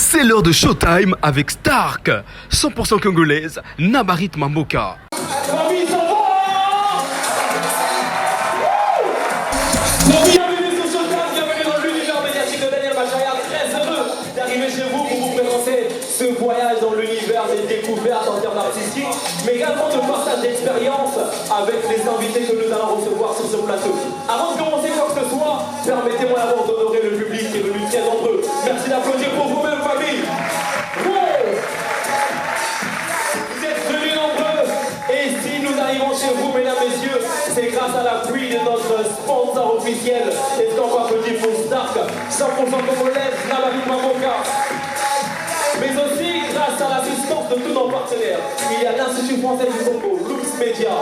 C'est l'heure de Showtime avec Stark, 100% congolaise, Nabarit Mamboka. Bienvenue sur Showtime, bienvenue dans l'univers médiatique de Daniel Bachaya. Très heureux d'arriver chez vous pour vous présenter ce voyage dans l'univers des découvertes en termes artistiques, mais également de partage d'expérience avec les invités que nous allons recevoir sur ce plateau. Avant de commencer quoi que ce soit, permettez-moi d'abord d'honorer le public qui est venu très nombreux. Merci d'applaudir pour vous-même, famille. Ouais. Vous êtes venus nombreux, et si nous arrivons chez vous, mesdames, messieurs, c'est grâce à l'appui de notre sponsor officiel. Est-ce qu'on peut applaudir pour Stark, 100% congolaise, Nabarit Mamboka. Mais aussi grâce à l'assistance de tous nos partenaires. Il y a l'Institut français du Congo, Lux Media,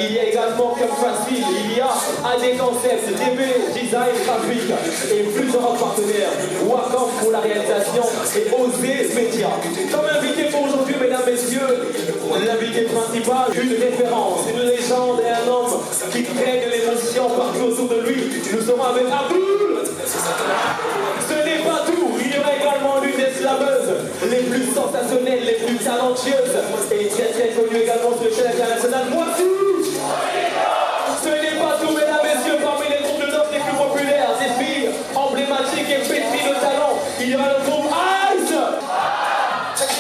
il y a également Comme Facile, il y a AD Concept, DB Design Graphique et plusieurs autres partenaires. Wacom pour la réalisation et Osé Media. Comme invité pour aujourd'hui, mesdames, messieurs, l'invité principal, une référence, une légende et un homme qui crée de l'émotion partout autour de lui. Nous serons avec Abdul. Ce n'est pas tout, il y aura également l'une des slameuses les plus sensationnelles, les plus talentueuses et très connues également sur l'échelle internationale. Moi aussi. Ce n'est pas tout, mesdames, messieurs, parmi les groupes de danse les plus populaires, des filles emblématiques et pétries de talent, il y aura le groupe Ice.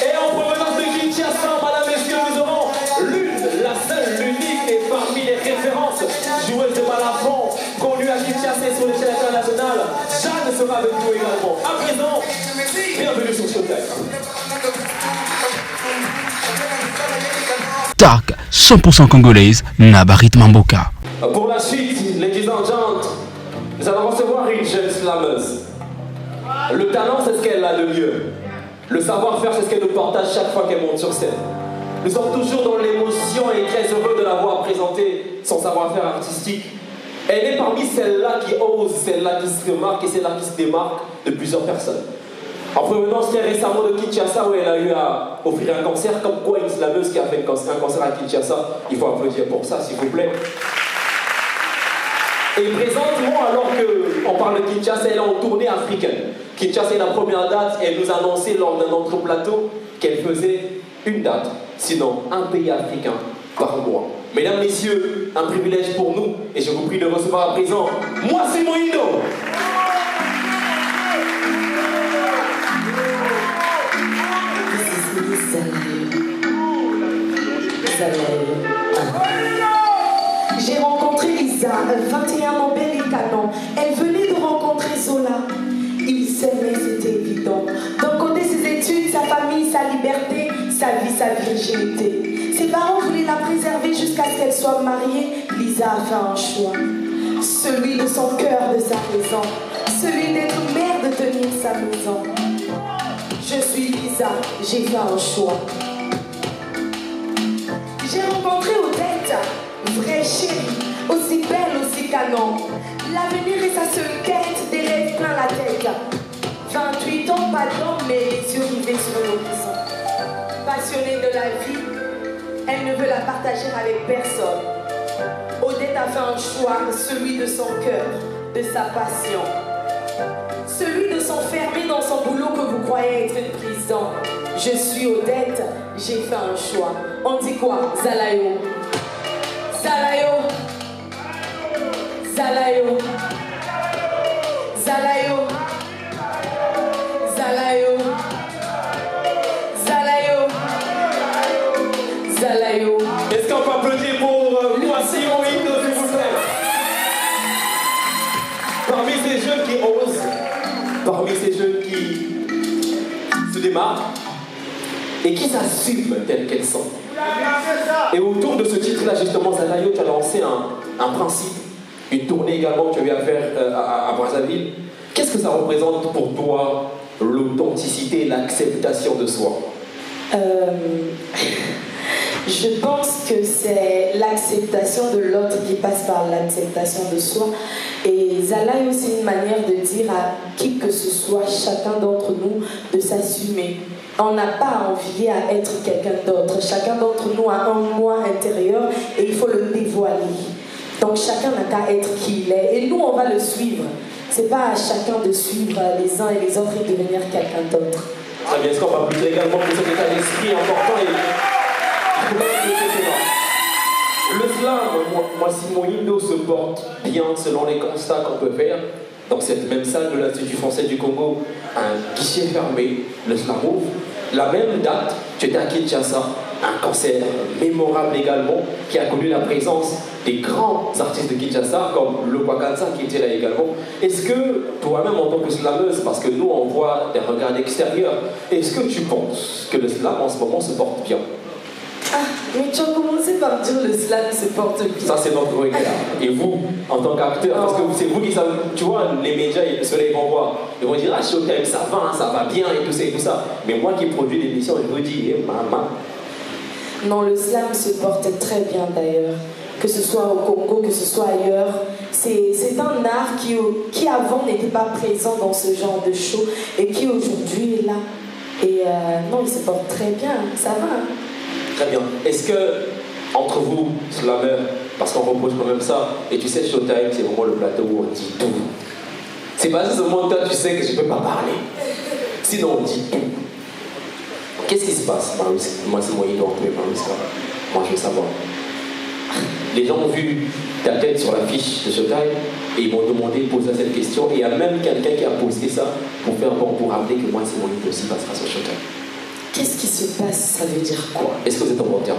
Et en provenance de Kinshasa, mesdames, messieurs, nous aurons l'une, la seule, l'unique et parmi les références joueuses de balafon connue à Kinshasa sur l'échelle internationale. Jeanne sera avec nous également. À présent, bienvenue sur Showtime. Stark, 100% congolaise, Nabarit Mamboka. Pour la suite, ladies and gentlemen, nous allons recevoir une jeune slameuse. Le talent, c'est ce qu'elle a de mieux. Le savoir-faire, c'est ce qu'elle nous partage chaque fois qu'elle monte sur scène. Nous sommes toujours dans l'émotion et très heureux de la voir présenter son savoir-faire artistique. Elle est parmi celles-là qui osent, celles-là qui se remarquent et celles-là qui se démarquent de plusieurs personnes. En provenance très récemment de Kinshasa, où elle a eu à offrir un concert, comme quoi une slameuse qui a fait un concert à Kinshasa, il faut applaudir pour ça, s'il vous plaît. Et présentement, alors qu'on parle de Kinshasa, elle est en tournée africaine. Kinshasa est la première date, et elle nous a annoncé lors d'un autre plateau qu'elle faisait une date, sinon un pays africain par mois. Mesdames, messieurs, un privilège pour nous, et je vous prie de recevoir à présent, moi c'est Moïno. J'ai rencontré Lisa, 21 ans, belle et canon. Elle venait de rencontrer Zola. Ils s'aimaient, c'était évident. D'un côté, ses études, sa famille, sa liberté, sa vie, sa virginité. Ses parents voulaient la préserver jusqu'à ce qu'elle soit mariée. Lisa a fait un choix. Celui de son cœur, de sa raison. Celui d'être mère, de tenir sa maison. Je suis Lisa, j'ai fait un choix. J'ai rencontré Odette, vraie chérie, aussi belle, aussi canon. L'avenir est sa seule quête, des rêves plein la tête. 28 ans, pas d'homme, mais les yeux rivés sur l'horizon. Passionnée de la vie, elle ne veut la partager avec personne. Odette a fait un choix, celui de son cœur, de sa passion. Celui de s'enfermer dans son boulot que vous croyez être une prison. Je suis Odette, j'ai fait un choix. On dit quoi? Zalayo. Zalayo. Zalayo. Zalayo. Zalayo. Zalayo. Zalayo. Est-ce qu'on peut applaudir pour moi, Simon Hino, s'il vous plaît? Parmi ces jeunes qui osent, parmi ces jeunes qui se démarquent et qui s'assument telles qu'elles sont. Et autour de ce titre-là, justement, Zalayo, tu as lancé un principe, une tournée également que tu avais à faire à Brazzaville. Qu'est-ce que ça représente pour toi, l'authenticité et l'acceptation de soi? Je pense que c'est l'acceptation de l'autre qui passe par l'acceptation de soi. Et Zala est aussi une manière de dire à qui que ce soit, chacun d'entre nous, de s'assumer. On n'a pas à envier à être quelqu'un d'autre. Chacun d'entre nous a un moi intérieur et il faut le dévoiler. Donc chacun n'a qu'à être qui il est. Et nous, on va le suivre. C'est pas à chacun de suivre les uns et les autres et devenir quelqu'un d'autre. Très bien, est-ce qu'on va applaudir également pour cet état d'esprit important et le slam, Massimo Indo se porte bien selon les constats qu'on peut faire. Dans cette même salle de l'Institut français du Congo, un guichet fermé, le slam ouvre. La même date, tu étais à Kinshasa, un concert mémorable également, qui a connu la présence des grands artistes de Kinshasa, comme le Kwakansa qui était là également. Est-ce que toi-même, en tant que slameuse, parce que nous on voit des regards extérieurs, est-ce que tu penses que le slam en ce moment se porte bien? Ah, mais tu as commencé par dire le slam se porte bien. Ça, c'est notre regard. Et vous, en tant qu'acteur, parce que c'est vous qui savez, tu vois, les médias, ceux-là, ils vont voir. Ils vont dire, ah, Showtime, ça va, hein, ça va bien, et tout ça, et tout ça. Mais moi qui produis l'émission, je vous dis, eh, maman. Non, le slam se porte très bien d'ailleurs. Que ce soit au Congo, que ce soit ailleurs. C'est un art qui avant n'était pas présent dans ce genre de show et qui aujourd'hui est là. Et non, il se porte très bien, ça va. Hein. Très bien. Est-ce que, entre vous, slameurs, parce qu'on repose quand même ça, et tu sais, Showtime, c'est vraiment le plateau où on dit tout. C'est pas seulement toi, tu sais que je peux pas parler. Sinon, on dit tout. Qu'est-ce qui se passe? Moi, c'est moi, il doit entrer par le score. Moi, je veux savoir. Les gens ont vu ta tête sur l'affiche de Showtime et ils m'ont demandé de poser cette question. Et il y a même quelqu'un qui a posé ça pour rappeler que moi, c'est mon livre aussi passera sur Showtime. Qu'est-ce qui se passe? Ça veut dire quoi? Est-ce que vous êtes en bon terme?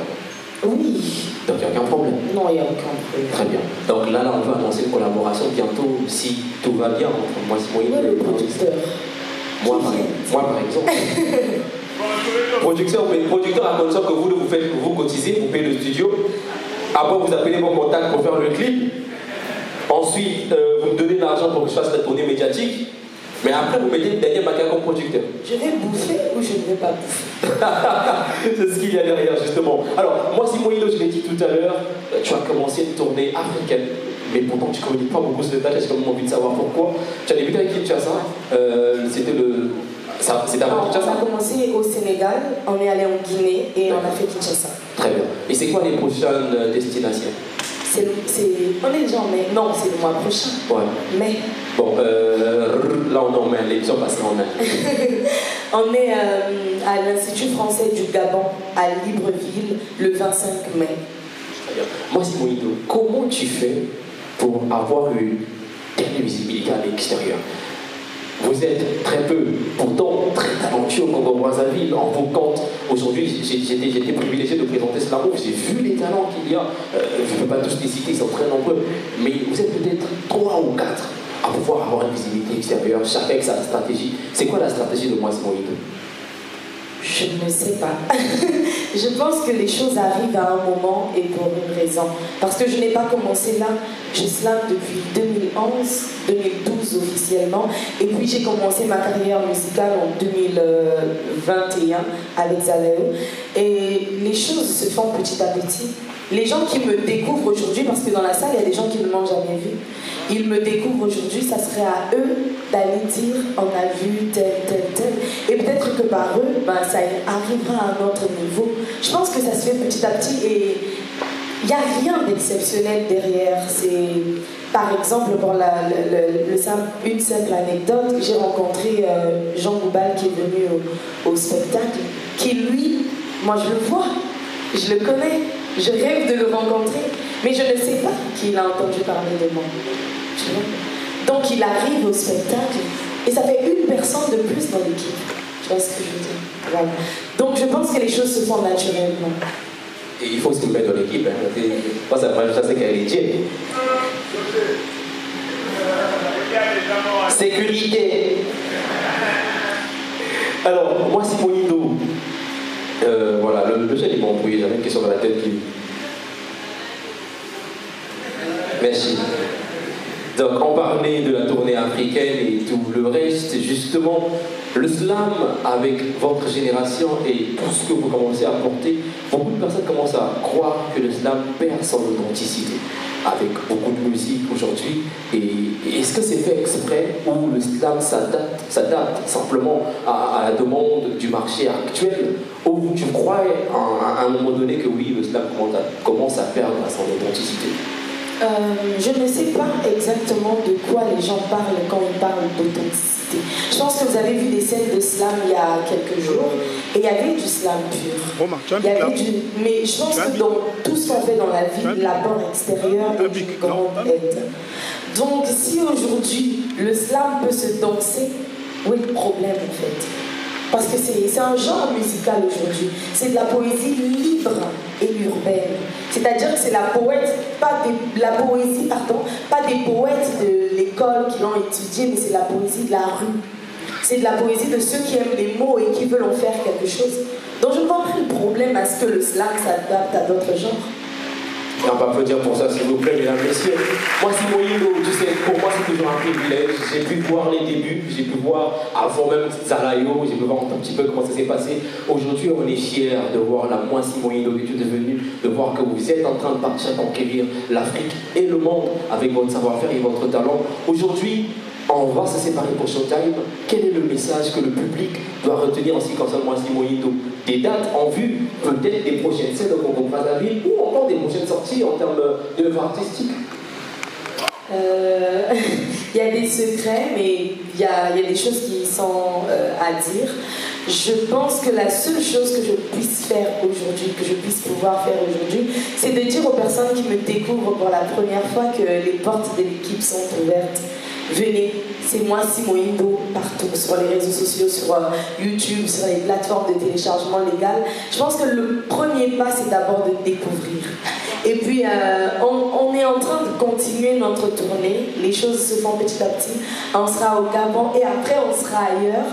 Oui. Donc il n'y a aucun problème? Non, il n'y a aucun problème. Très bien. Donc là, on va annoncer une collaboration bientôt, si tout va bien, entre moi et le producteur. Moi, par exemple. Producteur à condition que vous cotisez, vous payez le studio. Après, vous appelez vos contacts pour faire le clip. Ensuite, vous me donnez de l'argent pour que je fasse la tournée médiatique. Mais après, vous mettez Daniel Makia comme producteur. Je vais bouffer ou je ne vais pas bouffer? C'est ce qu'il y a derrière, justement. Alors, moi, Simon Hilo, je l'ai dit tout à l'heure, tu as commencé une tournée africaine. Mais pourtant, tu ne communiques pas beaucoup sur le détail. J'ai quand même envie de savoir pourquoi. Tu as débuté avec Kinshasa. C'était avant Kinshasa? On a commencé au Sénégal, on est allé en Guinée et on a fait Kinshasa. Très bien. Et c'est quoi les prochaines destinations? On est déjà en mai. Non, c'est le mois prochain. Ouais. Mais. Bon, là on est en mai, l'émission passera en mai. On est à l'Institut français du Gabon, à Libreville, le 25 mai. Très bien. Moi, Simon Hilo, comment tu fais pour avoir une telle visibilité à l'extérieur? Vous êtes très peu, pourtant très talentueux au Congo-Brazzaville. En vos comptes, aujourd'hui, j'étais privilégié de présenter cela. J'ai vu les talents qu'il y a. Je ne peux pas tous les citer, ils sont très nombreux. Mais vous êtes peut-être 3 ou 4 à pouvoir avoir une visibilité extérieure, chacun avec sa stratégie. C'est quoi la stratégie de moi, Simon Hilo? Je ne sais pas. Je pense que les choses arrivent à un moment et pour une raison. Parce que je n'ai pas commencé là. Je slam depuis 2011, 2012 officiellement. Et puis j'ai commencé ma carrière musicale en 2021 avec Zalaeo. Et les choses se font petit à petit. Les gens qui me découvrent aujourd'hui, parce que dans la salle, il y a des gens qui ne m'ont jamais vu. Ils me découvrent aujourd'hui, ça serait à eux d'aller dire on a vu tel. Et peut-être que par eux, ça arrivera à un autre niveau. Je pense que ça se fait petit à petit et il n'y a rien d'exceptionnel derrière. Par exemple, pour une simple anecdote, j'ai rencontré Jean Goubal qui est venu au spectacle, qui lui, moi je le vois, je le connais, je rêve de le rencontrer, mais je ne sais pas qu'il a entendu parler de moi. Tu vois? Donc il arrive au spectacle et ça fait une personne de plus dans l'équipe. Tu vois ce que je veux dire? Voilà. Donc je pense que les choses se font naturellement. Et il faut se mettre dans l'équipe. Hein. Moi, ça c'est qu'elle est Dieu. Sécurité. Alors, moi, Simon Hilo. Voilà, le chef, il m'a envoyé, j'avais une question dans la tête qui. Merci. Donc, on parlait de la tournée africaine et tout le reste. Justement, le slam, avec votre génération et tout ce que vous commencez à porter, beaucoup de personnes commencent à croire que le slam perd son authenticité. Avec beaucoup de musique aujourd'hui. Et est-ce que c'est fait exprès ou le slam s'adapte simplement à la demande du marché actuel? Ou tu crois à un moment donné que oui, le slam commence à perdre son authenticité? Je ne sais pas exactement de quoi les gens parlent quand ils parlent d'authenticité. Je pense que vous avez vu des scènes de slam il y a quelques jours et il y avait du slam pur. Il y avait mais je pense que dans tout ce qu'on fait dans la vie, l'apport extérieur est d'une grande aide. Donc si aujourd'hui le slam peut se danser, où est le problème en fait? Parce que c'est un genre musical aujourd'hui. C'est de la poésie libre et urbaine. C'est-à-dire que c'est la poésie, pas des poètes de l'école qui l'ont étudié, mais c'est la poésie de la rue. C'est de la poésie de ceux qui aiment les mots et qui veulent en faire quelque chose. Donc je ne vois pas le problème à ce que le slam s'adapte à d'autres genres. Et on va applaudir pour ça, s'il vous plaît, mesdames, messieurs. Moi, Simon Yindo, tu sais, pour moi, c'est toujours un privilège. J'ai pu voir les débuts, j'ai pu voir avant même Zalayo, j'ai pu voir un tout petit peu comment ça s'est passé. Aujourd'hui, on est fiers de voir la moi, Simon Yindo, que tu es devenu, de voir que vous êtes en train de partir conquérir l'Afrique et le monde avec votre savoir-faire et votre talent. Aujourd'hui, on va se séparer pour Showtime. Quel est le message que le public doit retenir en ce qui concerne moi, Simon Yindo? Des dates en vue, peut-être des prochaines scènes au Congo-Brazzaville ou encore des prochaines sorties en termes d'œuvres artistiques? Il y a des secrets, mais il y a des choses qui sont à dire. Je pense que la seule chose que je puisse faire aujourd'hui, que je puisse pouvoir faire aujourd'hui, c'est de dire aux personnes qui me découvrent pour la première fois que les portes de l'équipe sont ouvertes. Venez, c'est moi Simon Yindo partout, sur les réseaux sociaux, sur YouTube, sur les plateformes de téléchargement légal. Je pense que le premier pas, c'est d'abord de découvrir. Et puis, on est en train de continuer notre tournée. Les choses se font petit à petit. On sera au Gabon et après, on sera ailleurs.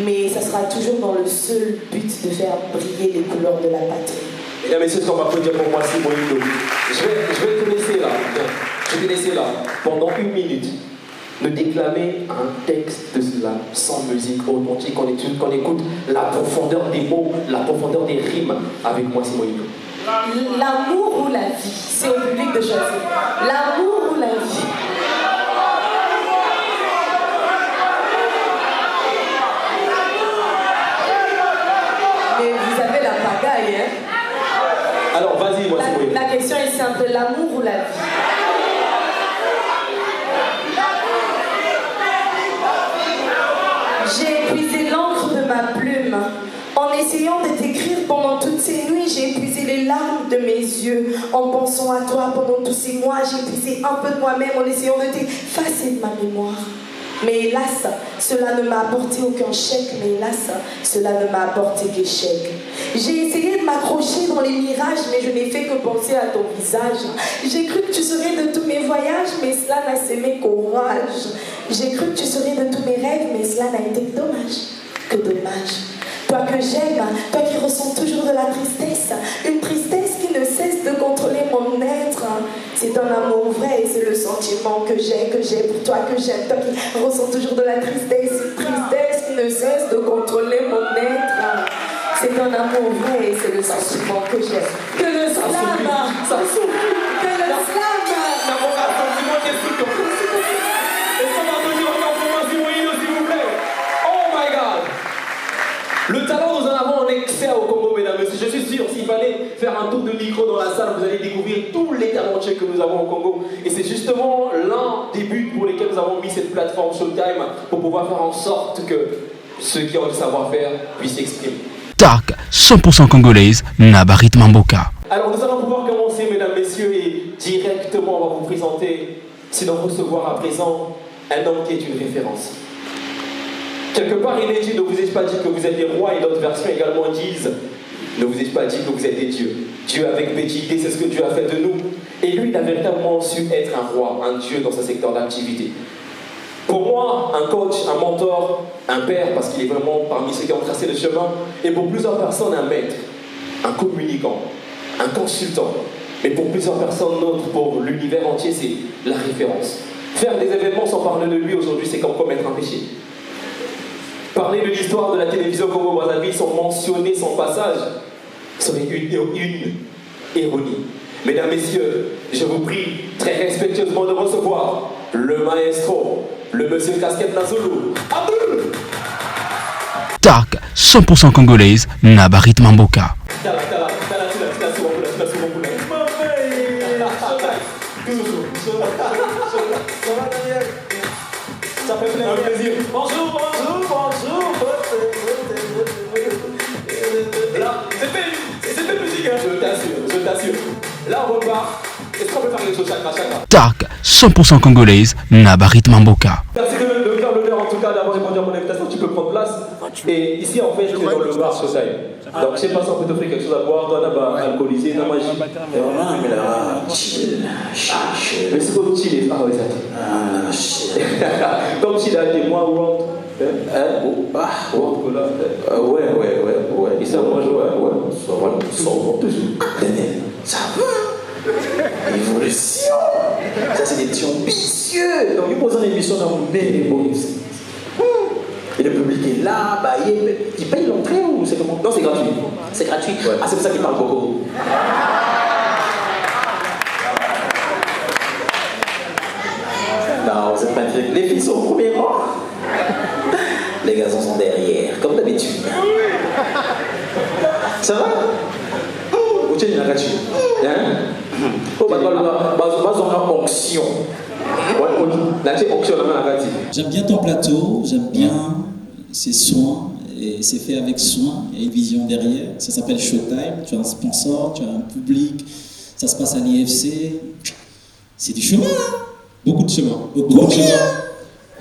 Mais ça sera toujours dans le seul but de faire briller les couleurs de la patrie. Mesdames et messieurs, ce qu'on va applaudir pour moi, Simon Yindo. Je vais te laisser là. Je vais te laisser là pendant 1 minute. De déclamer un texte de slam sans musique authentique, qu'on écoute la profondeur des mots, la profondeur des rimes avec moi, Simon Yindo. L'amour ou la vie, c'est au public de choisir. L'amour ou la vie. Mais vous avez la pagaille, hein? Alors, vas-y, moi, Simon Yindo. La question est simple, l'amour ou la vie? J'ai épuisé l'encre de ma plume. En essayant de t'écrire pendant toutes ces nuits, j'ai épuisé les larmes de mes yeux. En pensant à toi pendant tous ces mois, j'ai épuisé un peu de moi-même en essayant de t'effacer de ma mémoire. Mais hélas, cela ne m'a apporté aucun chèque. Mais hélas, cela ne m'a apporté qu'échec. J'ai essayé de m'accrocher dans les mirages, mais je n'ai fait que penser à ton visage. J'ai cru que tu serais de tous mes voyages, mais cela n'a sémé qu'orage. J'ai cru que tu serais de tous mes rêves, mais cela n'a été que dommage. Que dommage. Toi que j'aime, toi qui ressens toujours de la tristesse, une tristesse qui ne cesse de contrôler mon être. C'est un amour vrai et c'est le sentiment que j'ai pour toi que j'aime. Toi qui ressens toujours de la tristesse, une tristesse qui ne cesse de contrôler mon être. C'est un amour vrai et c'est le sentiment que j'ai. Que le slam, ça souffle, que le slam. N'avons pas sentiment des trucs. Est-ce qu'on va venir encore pour moi, Simon Yindo, s'il vous plaît? Oh my God! Le talent, nous en avons en excès au Congo, mesdames et messieurs. Je suis sûr, s'il fallait faire un tour de micro dans la salle, vous allez découvrir tous les talentueux que nous avons au Congo. Et c'est justement l'un des buts pour lesquels nous avons mis cette plateforme Showtime, pour pouvoir faire en sorte que ceux qui ont le savoir-faire puissent s'exprimer. Dark, 100% congolaise, Nabarit Mamboka. Alors nous allons pouvoir commencer, mesdames, messieurs, et directement on va vous présenter, sinon recevoir à présent un homme qui est une référence. Quelque part, il est dit, ne vous ai-je pas dit que vous êtes des rois, et d'autres versions également disent, ne vous ai-je pas dit que vous êtes des dieux. Dieu avec petit D, c'est ce que Dieu a fait de nous. Et lui, il a véritablement su être un roi, un dieu dans ce secteur d'activité. Pour moi, un coach, un mentor, un père, parce qu'il est vraiment parmi ceux qui ont tracé le chemin, et pour plusieurs personnes, un maître, un communicant, un consultant. Mais pour plusieurs personnes d'autres, pour l'univers entier, c'est la référence. Faire des événements sans parler de lui aujourd'hui, c'est comme commettre un péché. Parler de l'histoire de la télévision Congo-Brazzaville sans mentionner son passage serait une ironie. Mesdames, messieurs, je vous prie très respectueusement de recevoir le maestro, le monsieur casquette Nazulu, Abdul. Dark, 100% congolaise, Nabarit Mamboka. Toujours. C'est fait musique, hein. Je t'assure. Là, on repart. Est-ce qu'on peut faire les choses chacun? Stark, 100% congolaise, Nabarit Mamboka. Merci de me faire l'honneur en tout cas d'avoir répondu à mon invitation. Tu peux prendre place. Et ici, en fait, je suis dans le bar Showtime. Donc, je sais pas si on peut t'offrir quelque chose à boire. Toi, là-bas, alcoolisé, non, moi, Mais là, chill. mais c'est comme chill. Ah, ouais, ça. Chill. Comme chill a dit, moi, World. World Cola. Ouais. Et ça, moi, ouais. Ça va toujours. Daniel, ça va. Évolution. Ça, c'est des petits ambitieux. Donc, ils posent une émission dans mon nez. Et le public est là, bah, il paye l'entrée ou c'est comment? Non, c'est gratuit. C'est gratuit. Ouais. Ah, c'est pour ça qu'il parle beaucoup. Non, c'est pas un truc. Les filles sont au premier rang. Les garçons sont derrière, comme d'habitude. Ça va? Où tu es gratuit? Oh, bah, on a onction. Là, tu es onction, on a gratuit. J'aime bien ton plateau, j'aime bien ses soins, et c'est fait avec soin, il y a une vision derrière. Ça s'appelle Showtime, tu as un sponsor, tu as un public, ça se passe à l'IFC. C'est du chemin, hein? Beaucoup de chemin. Beaucoup de chemin.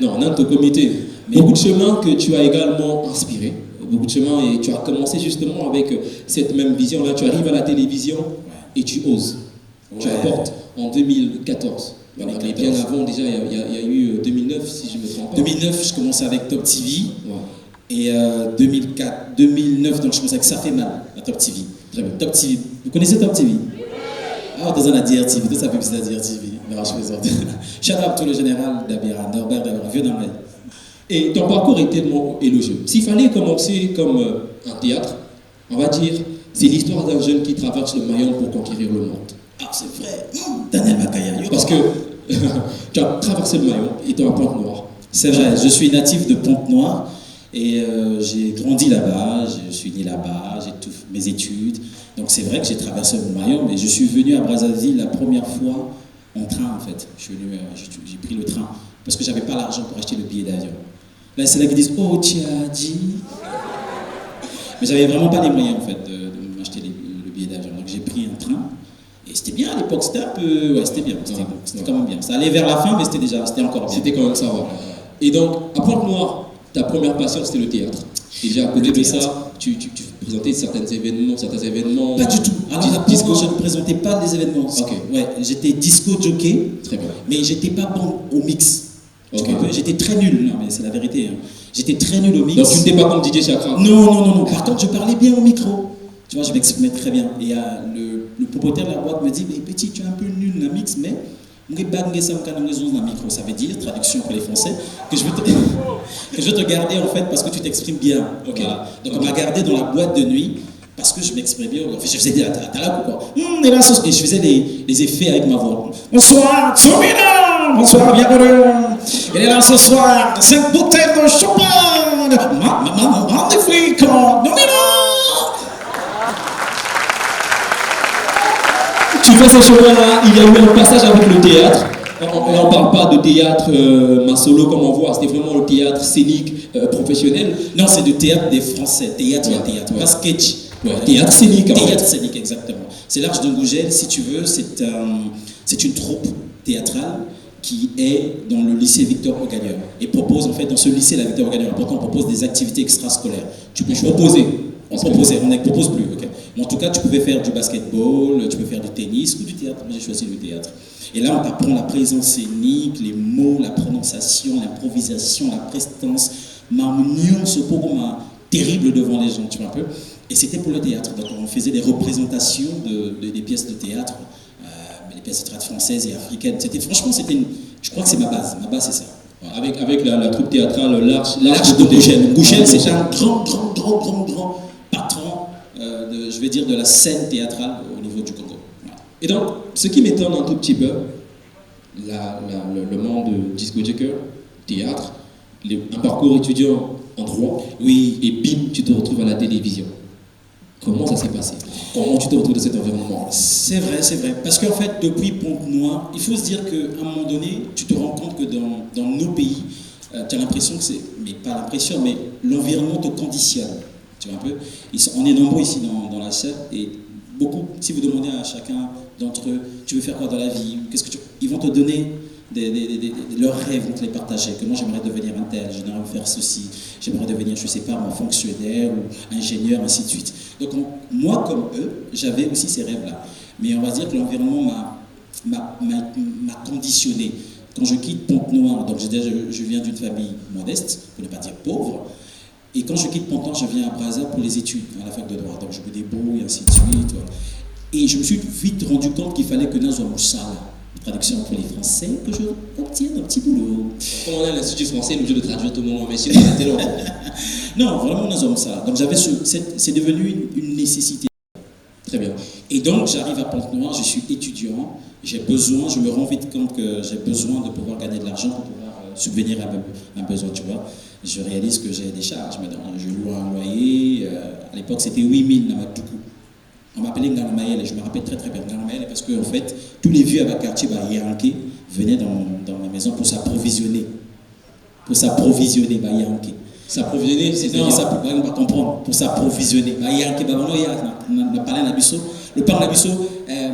Non, notre comité. Mais beaucoup de chemin que tu as également inspiré. Beaucoup de chemin et tu as commencé justement avec cette même vision-là. Tu arrives à la télévision et tu oses. Tu apportes en 2014. Voilà, mais bien avant, déjà, il y a eu 2009, si je me trompe pas. 2009, je commençais avec Top TV. Ouais. Et 2009, donc je commençais avec Ça fait mal à Top TV. Très bien. Top TV. Vous connaissez Top TV? Ah, on est à DRTV, tout ça fait bizarre DRTV. Non, je plaisante. Shout out tout le général d'Abira, Norbert d'Abira, vieux dans Et ton parcours est tellement élogieux. S'il fallait commencer comme un théâtre, on va dire, c'est l'histoire d'un jeune qui traverse le maillon pour conquérir le monde. Ah, c'est vrai. Daniel Makaya. Parce que tu as traversé le maillon étant à Pointe-Noire. C'est vrai, je suis natif de Pointe-Noire et j'ai grandi là-bas, je suis né là-bas, j'ai tout mes études. Donc c'est vrai que j'ai traversé le maillon, mais je suis venu à Brazzaville la première fois en train en fait. J'ai pris le train parce que j'avais pas l'argent pour acheter le billet d'avion. Là, c'est là qu'ils disent « Oh, tu as dit ?» Mais j'avais vraiment pas les moyens en fait de m'acheter le billet d'avion. Donc j'ai pris un train. Et c'était bien à l'époque, c'était un peu... Ouais, c'était bien, c'était quand même bien. Ça allait vers la fin, mais c'était encore bien. C'était quand même ça, va. Et donc, à Pointe-Noire, ta première passion, c'était le théâtre. Et déjà, à côté de ça, tu présentais certains événements. Pas du tout. Alors, disco, je ne présentais pas des événements. Ok. Ouais, j'étais disco jockey. Très bien. Mais j'étais pas bon au mix. Ok. J'étais très nul, non, mais c'est la vérité. Hein. J'étais très nul au mix. Donc, tu n'étais pas comme DJ Chakra? Non. Par contre, je parlais bien au micro. Tu vois, je m'exprimais très bien. Et le propriétaire de la boîte me dit, mais petit, tu es un peu nul dans le mix, mais ça veut dire, traduction pour les Français, que je veux te garder en fait parce que tu t'exprimes bien. Okay. Voilà. Donc on m'a gardé dans la boîte de nuit parce que je m'exprimais bien. En fait, je faisais des atalak ou quoi. Et je faisais les effets avec ma voix. Bonsoir, Tsumina. Bonsoir, bienvenue. Il est là ce soir, 5 bouteilles de champagne. Maman, des frics, Tu fais ce chemin-là, il y a eu un passage avec le théâtre. On ne parle pas de théâtre masolo comme on voit, c'était vraiment le théâtre scénique professionnel. Non, c'est du théâtre des Français. Théâtre, Ouais. pas sketch. Ouais, théâtre scénique. Théâtre scénique, exactement. C'est l'Arche de Gougel, si tu veux, c'est une troupe théâtrale qui est dans le lycée Victor Augagneur et propose en fait dans ce lycée la Victor Augagneur. Pourtant, on propose des activités extrascolaires. Tu peux proposer. On ne propose plus, ok. Mais en tout cas, tu pouvais faire du basketball, tu peux faire du tennis ou du théâtre. Moi, j'ai choisi le théâtre. Et là, on t'apprend la présence scénique, les mots, la prononciation, l'improvisation, la prestance, ma nuance terrible devant les gens, tu vois un peu. Et c'était pour le théâtre. Donc, on faisait des représentations des pièces de théâtre, des pièces de théâtre françaises et africaines. Franchement, je crois que c'est ma base. Ma base, c'est ça. Avec la troupe théâtrale L'Arche de Gougel. Gougel, c'est un grand patron, je vais dire, de la scène théâtrale au niveau du Congo. Voilà. Et donc, ce qui m'étonne un tout petit peu, le monde de disco joker, théâtre, un parcours étudiant en droit, oui, et bim, tu te retrouves à la télévision. Comment ça s'est passé? Comment tu te retrouves dans cet environnement? C'est vrai. Parce qu'en fait, depuis Pointe-Noire, il faut se dire qu'à un moment donné, tu te rends compte que dans nos pays, tu as l'impression que c'est, mais pas l'impression, mais l'environnement te conditionne. Tu vois un peu. On est nombreux ici dans la salle et beaucoup, si vous demandez à chacun d'entre eux, tu veux faire quoi dans la vie, ils vont te donner leurs rêves, vont te les partager. Que moi j'aimerais devenir un tel, j'aimerais faire ceci, j'aimerais devenir, je sais pas, un fonctionnaire ou ingénieur, ainsi de suite. Donc moi comme eux, j'avais aussi ces rêves-là. Mais on va dire que l'environnement m'a conditionné. Quand je quitte Pointe-Noire, donc je viens d'une famille modeste, pour ne pas dire pauvre, et quand je quitte Pointe-Noire, je viens à Brazza pour les études, à la fac de droit. Donc je me débrouille, ainsi de suite. Voilà. Et je me suis vite rendu compte qu'il fallait que nous soyons ça, traduction pour les Français, que je obtienne un petit boulot. Comme on est à l'Institut français, nous de traduire tout le monde, mais sinon c'était long. Non, vraiment, nous sommes ça. Donc c'est devenu une nécessité. Très bien. Et donc j'arrive à Pointe-Noire, je suis étudiant, je me rends vite compte que j'ai besoin de pouvoir gagner de l'argent pour pouvoir subvenir à un besoin, tu vois. Je réalise que j'ai des charges maintenant. Je loue un loyer, à l'époque c'était 8000 dans ma Toukou. On m'appelait Nganamayel et je me rappelle très très bien Nganamayel parce qu'en fait, tous les vieux à ma quartier, Yankee, venaient dans ma maison pour s'approvisionner. Yankee. S'approvisionner, c'est Non, ça on va comprendre. Pour s'approvisionner. Yankee, on a parlé à Nabiso. Le pain Nabiso,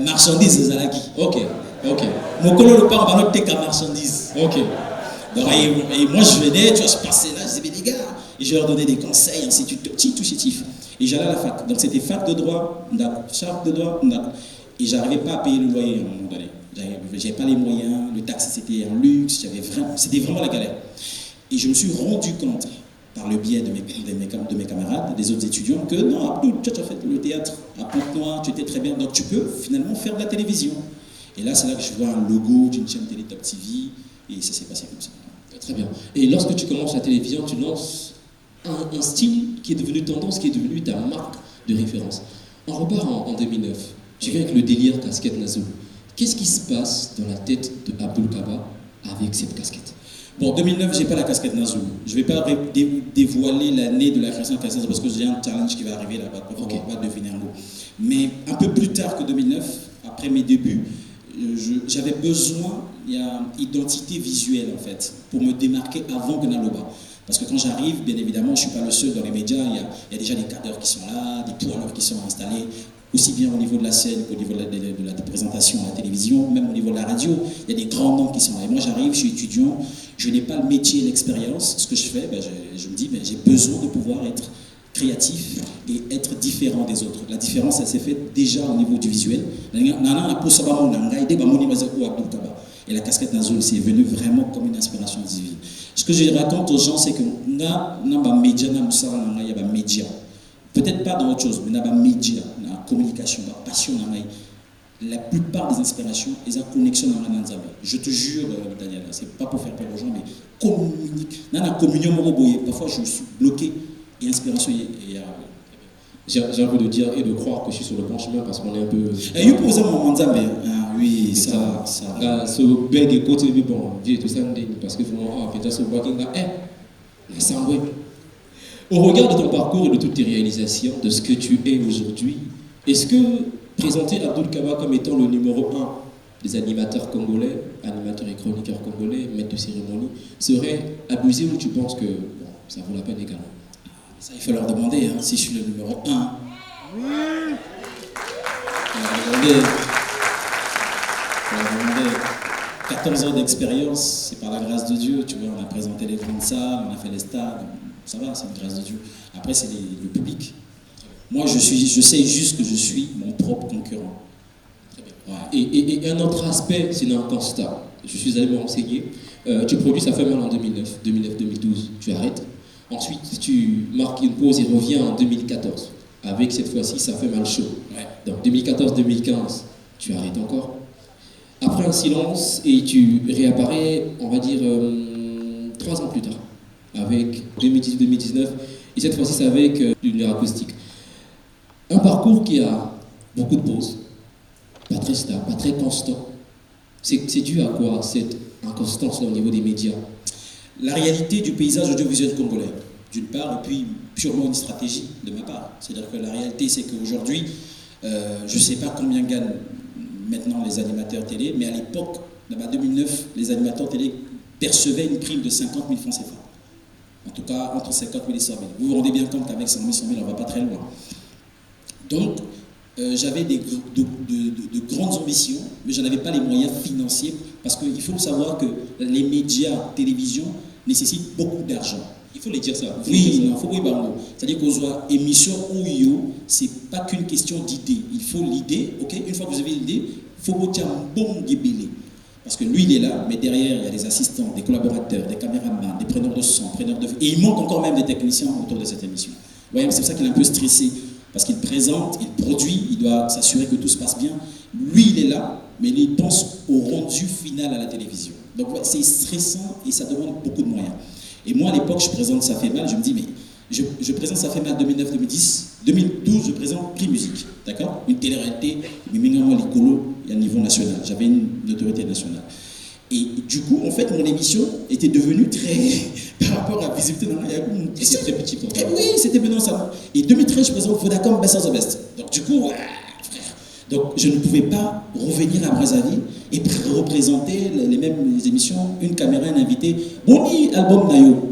marchandise, Zalaki. Ok. Mon colo, le pain, on va noter qu'à marchandise. Ok. Donc, et moi, je venais, tu vois, je passais là, je disais, mais les gars, et je leur donnais des conseils, ainsi de suite, petit tout chétif. Et j'allais à la fac. Donc, c'était fac de droit, charte de droit, et j'arrivais pas à payer le loyer à un moment donné. J'avais pas les moyens, le taxi c'était un luxe, c'était vraiment la galère. Et je me suis rendu compte, par le biais de mes camarades, des autres étudiants, que non, Abdou, tu as fait le théâtre à Pointe-Noire, tu étais très bien, donc tu peux finalement faire de la télévision. Et là, c'est là que je vois un logo d'une chaîne télé Top TV, et ça s'est passé comme ça. Très bien. Et lorsque tu commences la télévision, tu lances un style qui est devenu tendance, qui est devenu ta marque de référence. On repart en 2009. Tu viens avec le délire casquette Nazo. Qu'est-ce qui se passe dans la tête de Abdoul Kaba avec cette casquette? Bon, 2009, j'ai pas la casquette Nazo. Je vais pas dévoiler l'année de la création de la casquette parce que j'ai un challenge qui va arriver là-bas. On va pas deviner un mot. Mais un peu plus tard que 2009, après mes débuts, j'avais besoin d'identité visuelle en fait pour me démarquer avant que Naloba. Parce que quand j'arrive, bien évidemment, je ne suis pas le seul dans les médias, il y a déjà des cadreurs qui sont là, des poileurs qui sont installés, aussi bien au niveau de la scène qu'au niveau de la présentation à la télévision, même au niveau de la radio, il y a des grands noms qui sont là. Et moi j'arrive, je suis étudiant, je n'ai pas le métier et l'expérience. Ce que je fais, je me dis, j'ai besoin de pouvoir être créatif et être différent des autres. La différence, elle s'est faite déjà au niveau du visuel. Et la casquette Nazul, c'est venu vraiment comme une inspiration divine. Ce que je raconte aux gens, c'est que média. Peut-être pas dans autre chose, mais dans la média, dans la communication, dans la passion, la plupart des inspirations, ils ont connexion dans la Nzambe. Je te jure, Daniel, c'est pas pour faire peur aux gens, mais communique. Dans la communion, parfois je suis bloqué et inspiration. J'ai envie de dire et de croire que je suis sur le bon chemin parce qu'on est un peu. Et vous posez mon Nzambe. Oui, ça. Ce beg et côté, mais bon, Dieu tout ça, parce que vraiment, peut-être ce walking là, ça envoie. Au regard de ton parcours et de toutes tes réalisations, de ce que tu es aujourd'hui, est-ce que présenter Abdoul Kaba comme étant le numéro 1 des animateurs congolais, animateurs et chroniqueurs congolais, maîtres de cérémonie, serait abusé ou tu penses que ça vaut la peine également? Ça, il faut leur demander si je suis le numéro 1. Oui. Il faut leur demander 14 ans d'expérience, c'est par la grâce de Dieu. Tu vois, on a présenté les grandes salles, on a fait les stades. Ça va, c'est une grâce de Dieu. Après, c'est le public. Moi, je sais juste que je suis mon propre concurrent. Très bien. Ouais. Et un autre aspect, c'est un constat. Je suis allé me renseigner. Tu produis Ça fait mal en 2009-2012, tu arrêtes. Ensuite, tu marques une pause et reviens en 2014. Avec cette fois-ci, Ça fait mal chaud. Ouais. Donc 2014-2015, tu arrêtes encore. Après un silence, et tu réapparais, on va dire, 3 ans plus tard. Avec 2018-2019, et cette fois-ci c'est avec l'univers acoustique. Un parcours qui a beaucoup de pauses, pas très stable, pas très constant. C'est dû à quoi cette inconstance au niveau des médias? La réalité du paysage audiovisuel congolais, d'une part, et puis purement une stratégie de ma part. C'est-à-dire que la réalité c'est qu'aujourd'hui, je ne sais pas combien gagnent maintenant les animateurs télé, mais à l'époque, en 2009, les animateurs télé percevaient une prime de 50 000 francs CFA. En tout cas, entre 50 000 et 100 000. Vous vous rendez bien compte qu'avec 100 000, 100 000, on ne va pas très loin. Donc, j'avais de grandes ambitions, mais je n'avais pas les moyens financiers, parce qu'il faut savoir que les médias, télévision, nécessitent beaucoup d'argent. Il faut les dire ça. Oui, il faut oui, bah, c'est-à-dire qu'on soit émission ou yo, c'est pas qu'une question d'idée. Il faut l'idée, ok? Une fois que vous avez l'idée, il faut vous dire bon guébélé. Parce que lui, il est là, mais derrière, il y a des assistants, des collaborateurs, des caméramans, des preneurs de son, preneurs de... Et il manque encore même des techniciens autour de cette émission. Vous voyez, c'est pour ça qu'il est un peu stressé. Parce qu'il présente, il produit, il doit s'assurer que tout se passe bien. Lui, il est là, mais il pense au rendu final à la télévision. Donc, c'est stressant et ça demande beaucoup de moyens. Et moi, à l'époque, je présente Ça fait mal, je me dis, mais je présente Ça fait mal 2009-2010. 2012, je présente Prix Musique, d'accord? Une télé-réalité, mais maintenant, l'écolo, il y a un niveau national. J'avais une autorité nationale. Et du coup, en fait, mon émission était devenue très... par rapport à la visibilité dans la... C'est très petit pour toi. Oui, c'était maintenant ça. Et 2013, je présente Vodacom Best of the Best. Donc, du coup, frère. Donc, je ne pouvais pas revenir à Brazzaville et représenter les mêmes émissions, une caméra, un invité. Boni, album Nayo.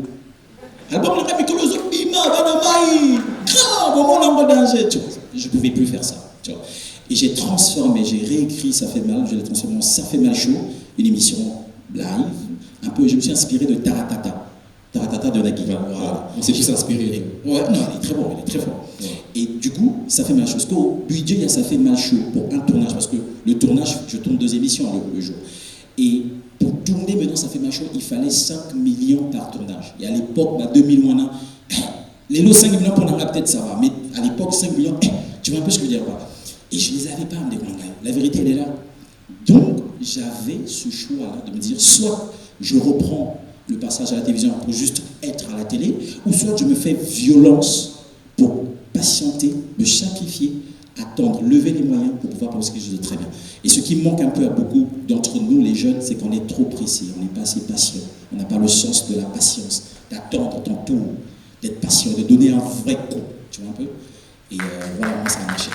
Album le même que les autres bima, banamai, grave, mon langue danger. Je ne pouvais plus faire ça. Tu vois. Et j'ai transformé, j'ai réécrit Ça fait mal, je l'ai transformé en Ça fait mal chaud, une émission live. Un peu, je me suis inspiré de Taratata. Taratata de Nagui. Voilà. On s'est tous inspirés. Ouais, non, il est très bon, il est très fort. Ouais. Et du coup, Ça fait mal chaud. Parce qu'au budget, il y a Ça fait mal chaud pour un tournage. Parce que le tournage, je tourne 2 émissions le jour. Et pour tourner maintenant Ça fait mal chaud, il fallait 5 millions par tournage. Et à l'époque, 2000 mois, les lots 5 millions pour la peut-être ça va. Mais à l'époque, 5 millions, tu vois un peu ce que je veux dire pas. Et je ne les avais pas en découvert. La vérité, elle est là. Donc, j'avais ce choix-là de me dire, soit je reprends le passage à la télévision pour juste être à la télé, ou soit je me fais violence pour patienter, me sacrifier, attendre, lever les moyens pour pouvoir penser quelque chose de très bien. Et ce qui manque un peu à beaucoup d'entre nous, les jeunes, c'est qu'on est trop pressé, on n'est pas assez patient, on n'a pas le sens de la patience, d'attendre ton tour, d'être patient, de donner un vrai coup, tu vois un peu. Et voilà, moi ça a marché.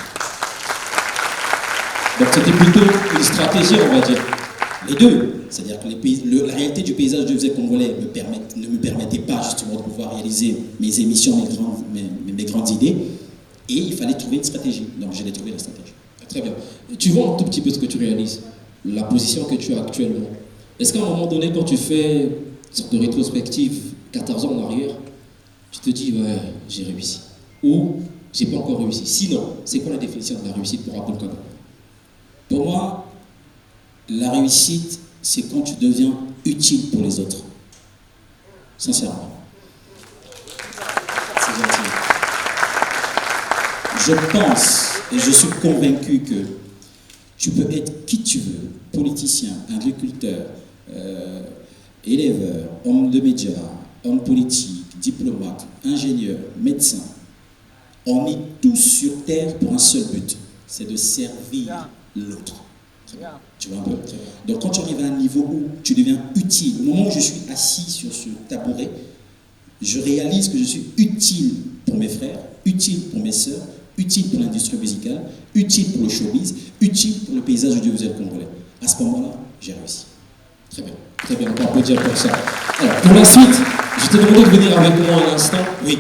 Donc c'était plutôt une stratégie, on va dire. Les deux, c'est-à-dire que la réalité du paysage audiovisuel congolais ne me permettait pas justement de pouvoir réaliser mes émissions, mes grandes idées, et il fallait trouver une stratégie. Donc j'ai trouvé la stratégie. Très bien. Tu vois un tout petit peu ce que tu réalises, la position que tu as actuellement. Est-ce qu'à un moment donné, quand tu fais une sorte de rétrospective 14 ans en arrière, tu te dis, ouais, j'ai réussi, ou j'ai pas encore réussi? Sinon, c'est quoi la définition de la réussite pour Abdul Kader? Pour moi, la réussite, c'est quand tu deviens utile pour les autres. Sincèrement. C'est gentil. Je pense et je suis convaincu que tu peux être qui tu veux, politicien, agriculteur, éleveur, homme de médias, homme politique, diplomate, ingénieur, médecin. On est tous sur Terre pour un seul but, c'est de servir l'autre. Tu vois un peu. Donc quand tu arrives à un niveau où tu deviens utile, au moment où je suis assis sur ce tabouret, je réalise que je suis utile pour mes frères, utile pour mes sœurs, utile pour l'industrie musicale, utile pour le showbiz, utile pour le paysage audiovisuel congolais. À ce moment-là, j'ai réussi. Très bien. Très bien, on peut applaudir pour ça. Alors, pour la suite, je t'ai demandé de venir avec moi un instant. Oui.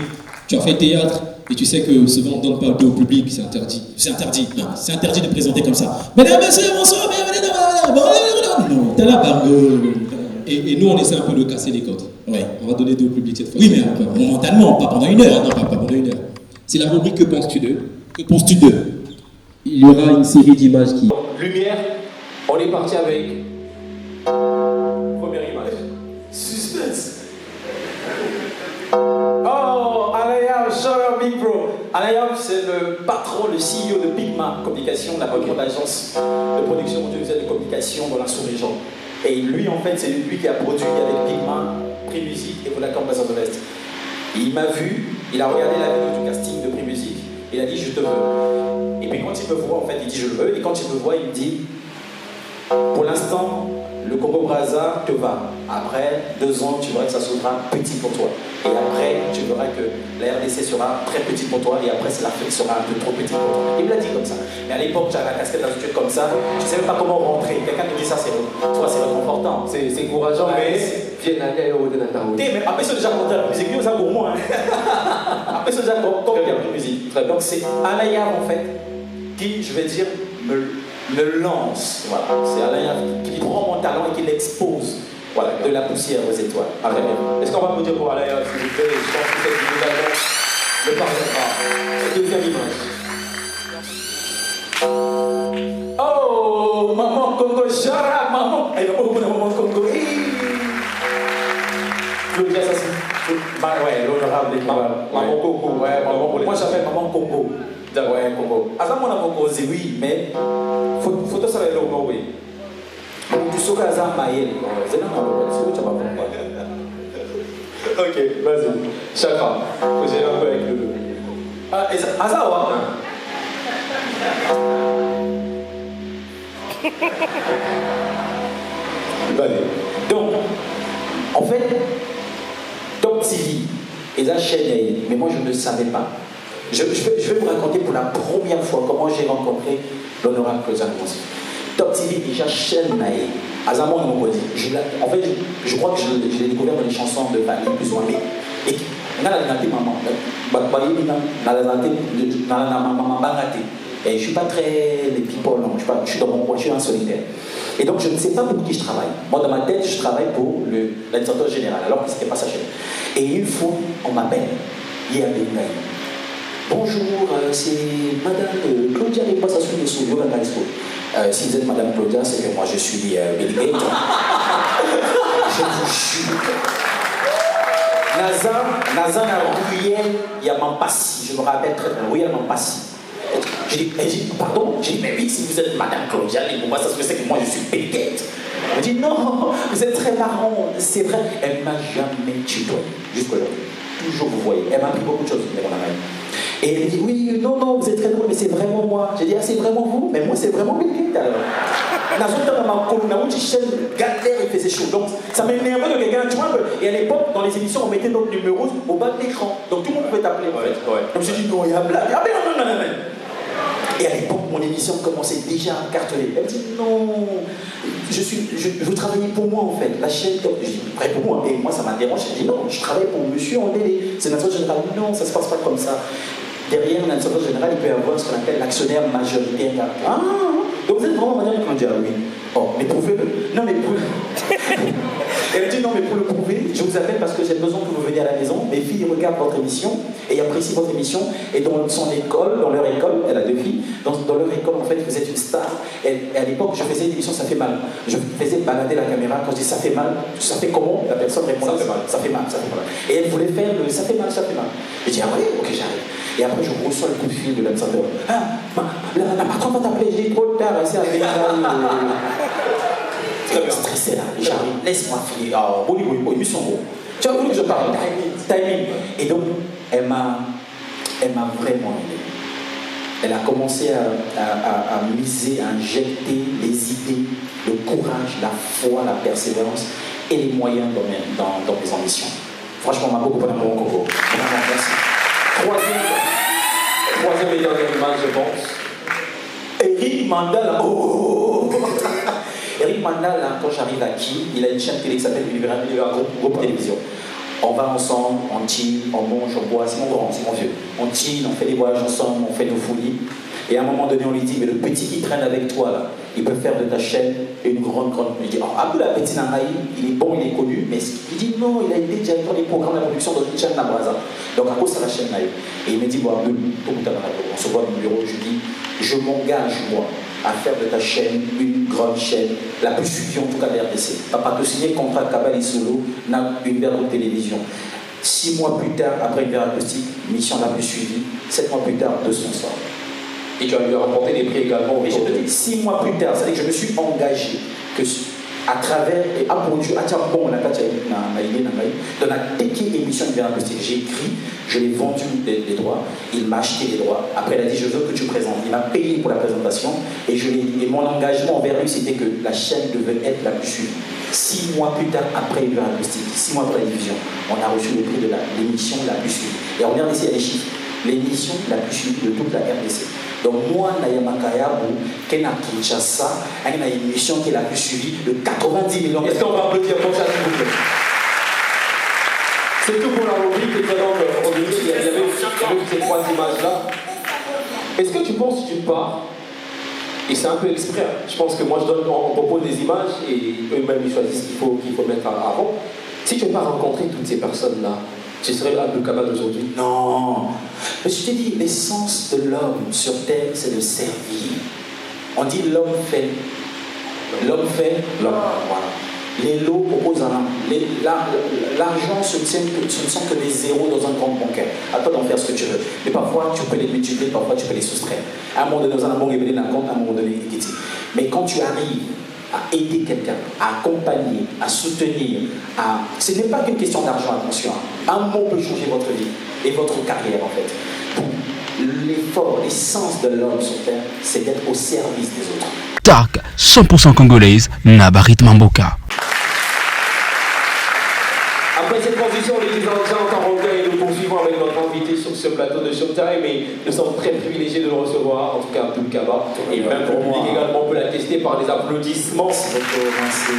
Tu as fait théâtre. Et tu sais que souvent on ne donne pas le dos au public, c'est interdit. C'est interdit, non, c'est interdit de présenter comme ça. Mesdames, messieurs, bonsoir, bienvenue dans... Non, t'es là, bah, et nous on essaie un peu de casser les codes. Ouais. On va donner dos au public cette fois. Oui, mais momentalement, pas pendant 1 heure. Non, pas pendant 1 heure. C'est la rubrique Que penses-tu d'eux? Que penses-tu d'eux? Il y aura une série d'images qui... Lumière, on est parti avec... Première image. Suspense. Oh, Alayam, show your big bro. Alayam, c'est le patron, le CEO de Bigma Communication, la première agence de production audiovisuelle de communication dans la sous-région. Et lui, en fait, c'est lui qui a produit avec Bigma, Prix Musique et Vodacom Best of the Best. Il m'a vu, il a regardé la vidéo du casting de Prix Musique, il a dit je te veux. Et puis quand il me voit, en fait, il dit je le veux. Et quand il me voit, il me dit pour l'instant, le Congo-Brazza te va. Après 2 ans, tu verras que ça sera petit pour toi. Et après, tu verras que la RDC sera très petite pour toi. Et après, l'Afrique sera un peu trop petite pour toi. Il me l'a dit comme ça. Mais à l'époque, j'avais la casquette dans une truc comme ça. Je ne savais même pas comment rentrer. Quelqu'un me dit ça, c'est réconfortant. C'est encourageant, mais Viens aller au de Natao. Mais après, c'est déjà contre la musique, ça pour moi. Après, c'est déjà contre la musique. Donc, c'est Alaïa, en fait, qui, je vais dire, me lance. Voilà. C'est Alaïa qui prend mon talent et qui l'expose. Voilà, de la poussière aux étoiles. Très bien. Est-ce qu'on va me dire pour Alaïa, s'il vous plaît? Je pense que cette vidéo le parviendra. Deuxième image. Oh, maman Congo, Chara, maman. Elle va beaucoup de maman Congo. Claudia, ça c'est. Ouais, l'honorable des maman Congo. Ouais, maman Congo. Moi j'appelle maman Congo. Ouais, Congo. Avant mon amour, oui, mais faut tout savoir le mot, oui. Tu sais que ça m'a aidé. C'est non, c'est pas bon. Ok, vas-y. Chacun. Faut gérer un peu avec le. Ah, et ça, Azawa. Donc, en fait, Top TV et la chaîne, mais moi je ne savais pas. Je vais vous raconter pour la première fois comment j'ai rencontré l'honorable Claudia Monsi. Top TV déjà chaîne naïe. Azamon mon dit. En fait, je crois que je l'ai découvert dans les chansons de famille plus ou moins. Et maman, et je ne suis pas très les people, non, je suis dans mon coin, je suis un solitaire. Et donc je ne sais pas pour qui je travaille. Moi dans ma tête, je travaille pour l'administrateur général, alors que ce n'était pas sa chaîne. Et une fois, on m'appelle, hier de mail. Bonjour, c'est Madame Claudia des Passations de Souvio à si vous êtes Madame Claudia, c'est que moi je suis Bill Gates. Je vous jure. Nazan a Ruel, il y a Mampassi, je me rappelle très bien, Ruel Mampassi. J'ai dit, pardon? J'ai dit, mais oui, si vous êtes Madame Claudia, pour moi, ça se fait que moi je suis Bill Gates. Elle dit, non, vous êtes très marrant, c'est vrai. Elle ne m'a jamais tutoyé, jusqu'aujourd'hui. Toujours vous voyez. Elle m'a appris beaucoup de choses, mais mon amie. Et elle dit, oui, non, vous êtes très drôle, mais c'est vraiment moi. J'ai dit, ah, c'est vraiment vous? Mais moi, c'est vraiment Bill Gates alors. Galère, il faisait chaud. Donc, ça m'énervait de quelqu'un, tu vois. Et à l'époque, dans les émissions, on mettait notre numéro au bas de l'écran. Donc, tout le monde pouvait t'appeler. En fait. Donc, je me suis dit, non, il y a blague. Ah, mais non. Et à l'époque, mon émission commençait déjà à cartonner. Elle me dit, non, vous travaillez pour moi en fait. La chaîne, je dis, prêt pour moi. Et moi, ça m'a dérangé. Je dis, non, je travaille pour monsieur en délai. C'est l'administrateur général. Non, ça ne se passe pas comme ça. Derrière l'administrateur général, il peut y avoir ce qu'on appelle l'actionnaire majoritaire. Ah, donc vous êtes vraiment Madame Claudia, oui. Oh, mais prouvez-le. Non, mais prouvez-le. Elle me dit, non, mais pour le prouver, je vous appelle parce que j'ai besoin que vous veniez à la maison. Mes filles regardent votre émission et apprécient votre émission. Et dans son école, dans leur école, elle a 2 filles, dans leur école, en fait, vous êtes une star. Et à l'époque, je faisais une émission, ça fait mal. Je faisais balader la caméra. Quand je dis ça fait mal, ça fait comment? La personne répond, ça fait mal, ça fait mal, ça fait mal. Et elle voulait faire le ça fait mal, ça fait mal. Je dis, ah oui, ok, j'arrive. Et après, je reçois le coup de fil de l'administrateur. Ah, la patronne va t'appeler, j'ai trop tard, c'est avec stressé là, j'arrive, laisse-moi filer. Ah, oui, émission gros. Tu as voulu que je parle, timing. Et donc, elle m'a vraiment aidé. Elle a commencé à miser, à injecter les idées, le courage, la foi, la persévérance et les moyens dans mes ambitions. Franchement, on m'a beaucoup parlé mon Congo. Vraiment, merci. Troisième et dernière image, je pense. Eric Mandala. Oh. Eric Mandala, quand j'arrive à Qui, il a une chaîne télé qui s'appelle Univers Groupe Télévision. On va ensemble, on chill, on mange, on boit, c'est mon grand, c'est mon vieux. On chill, on fait des voyages ensemble, on fait nos folies. Et à un moment donné, on lui dit, mais le petit qui traîne avec toi, là, il peut faire de ta chaîne une grande. Il dit, oh, Abdou la Petit Nanaï, il est bon, il est connu, mais il dit, non, il a été directeur des programmes de production dans une chaîne Nabraza. Donc à cause de la chaîne Naï. Et il me dit, bon, Abdou, on se voit le numéro, je dis, je m'engage, moi, à faire de ta chaîne une grande chaîne, la plus suivie en tout cas de l'RDC. Papa te signer contrat de Kabali Solo, Univers de télévision. 6 mois plus tard, après Univers Acoustique, mission la plus suivie. 7 mois plus tard, 2 sponsors. Et tu as lui remporté des prix également. Et je te dis, 6 mois plus tard, c'est-à-dire que je me suis engagé que à travers et à produire, à tiens bon, on a dans la technique émission de Acoustique, j'ai écrit, je l'ai vendu les droits, il m'a acheté les droits. Après, il a dit, je veux que tu présentes. Il m'a payé pour la présentation et mon engagement envers lui, c'était que la chaîne devait être la plus suivie. 6 mois plus tard, après Univers Acoustique, 6 mois après la division, on a reçu le prix de l'émission la plus suivie. Et on regarde ici, il y a les chiffres. L'émission la plus suivie de toute la RDC. Donc moi, Nayamakaya, Kena Kinshasa, une émission qui est la plus suivie de 90 millions. Est-ce qu'on va applaudir pour ça, s'il vous plaît? C'est tout pour la rubrique. Et donc, Olivier, il y avait ces 3 images-là. Est-ce que tu penses que tu pars, et c'est un peu exprès, je pense que moi on propose des images et eux-mêmes ils choisissent qu'il faut mettre avant. Si tu n'as pas rencontré toutes ces personnes-là, tu serais Abdul Kaba d'aujourd'hui? Non. Mais je t'ai dit, l'essence de l'homme sur terre, c'est de servir. On dit l'homme fait. L'homme fait, l'homme. Voilà. Les lots proposent l'argent, ce ne sont que des zéros dans un compte bancaire. À toi d'en faire ce que tu veux. Mais parfois, tu peux les multiplier, parfois, tu peux les soustraire. À un moment donné, dans un moment révélé d'un compte, à un moment donné, quitter. Mais quand tu arrives à aider quelqu'un, à accompagner, à soutenir, ce n'est pas qu'une question d'argent, attention. Un mot peut changer votre vie et votre carrière, en fait. L'effort, l'essence de l'homme sur terre, c'est d'être au service des autres. Dark, 100% congolaise, Nabarit Mamboka. Après cette transition, les gens en regard et nous poursuivons avec notre invité sur ce plateau de Showtime et nous sommes très privilégiés de le recevoir, en tout cas Abdul Kaba. Et même pour public également, on peut l'attester par des applaudissements. Merci.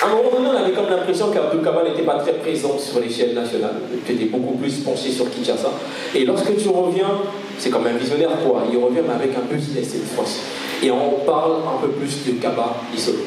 À un moment donné, on avait comme l'impression qu'Abdul Kaba n'était pas très présent sur l'échelle nationale. Tu étais beaucoup plus penché sur Kinshasa. Et lorsque tu reviens, c'est comme un visionnaire, quoi. Il revient mais avec un business cette fois-ci. Et on parle un peu plus de Kaba Lisolo.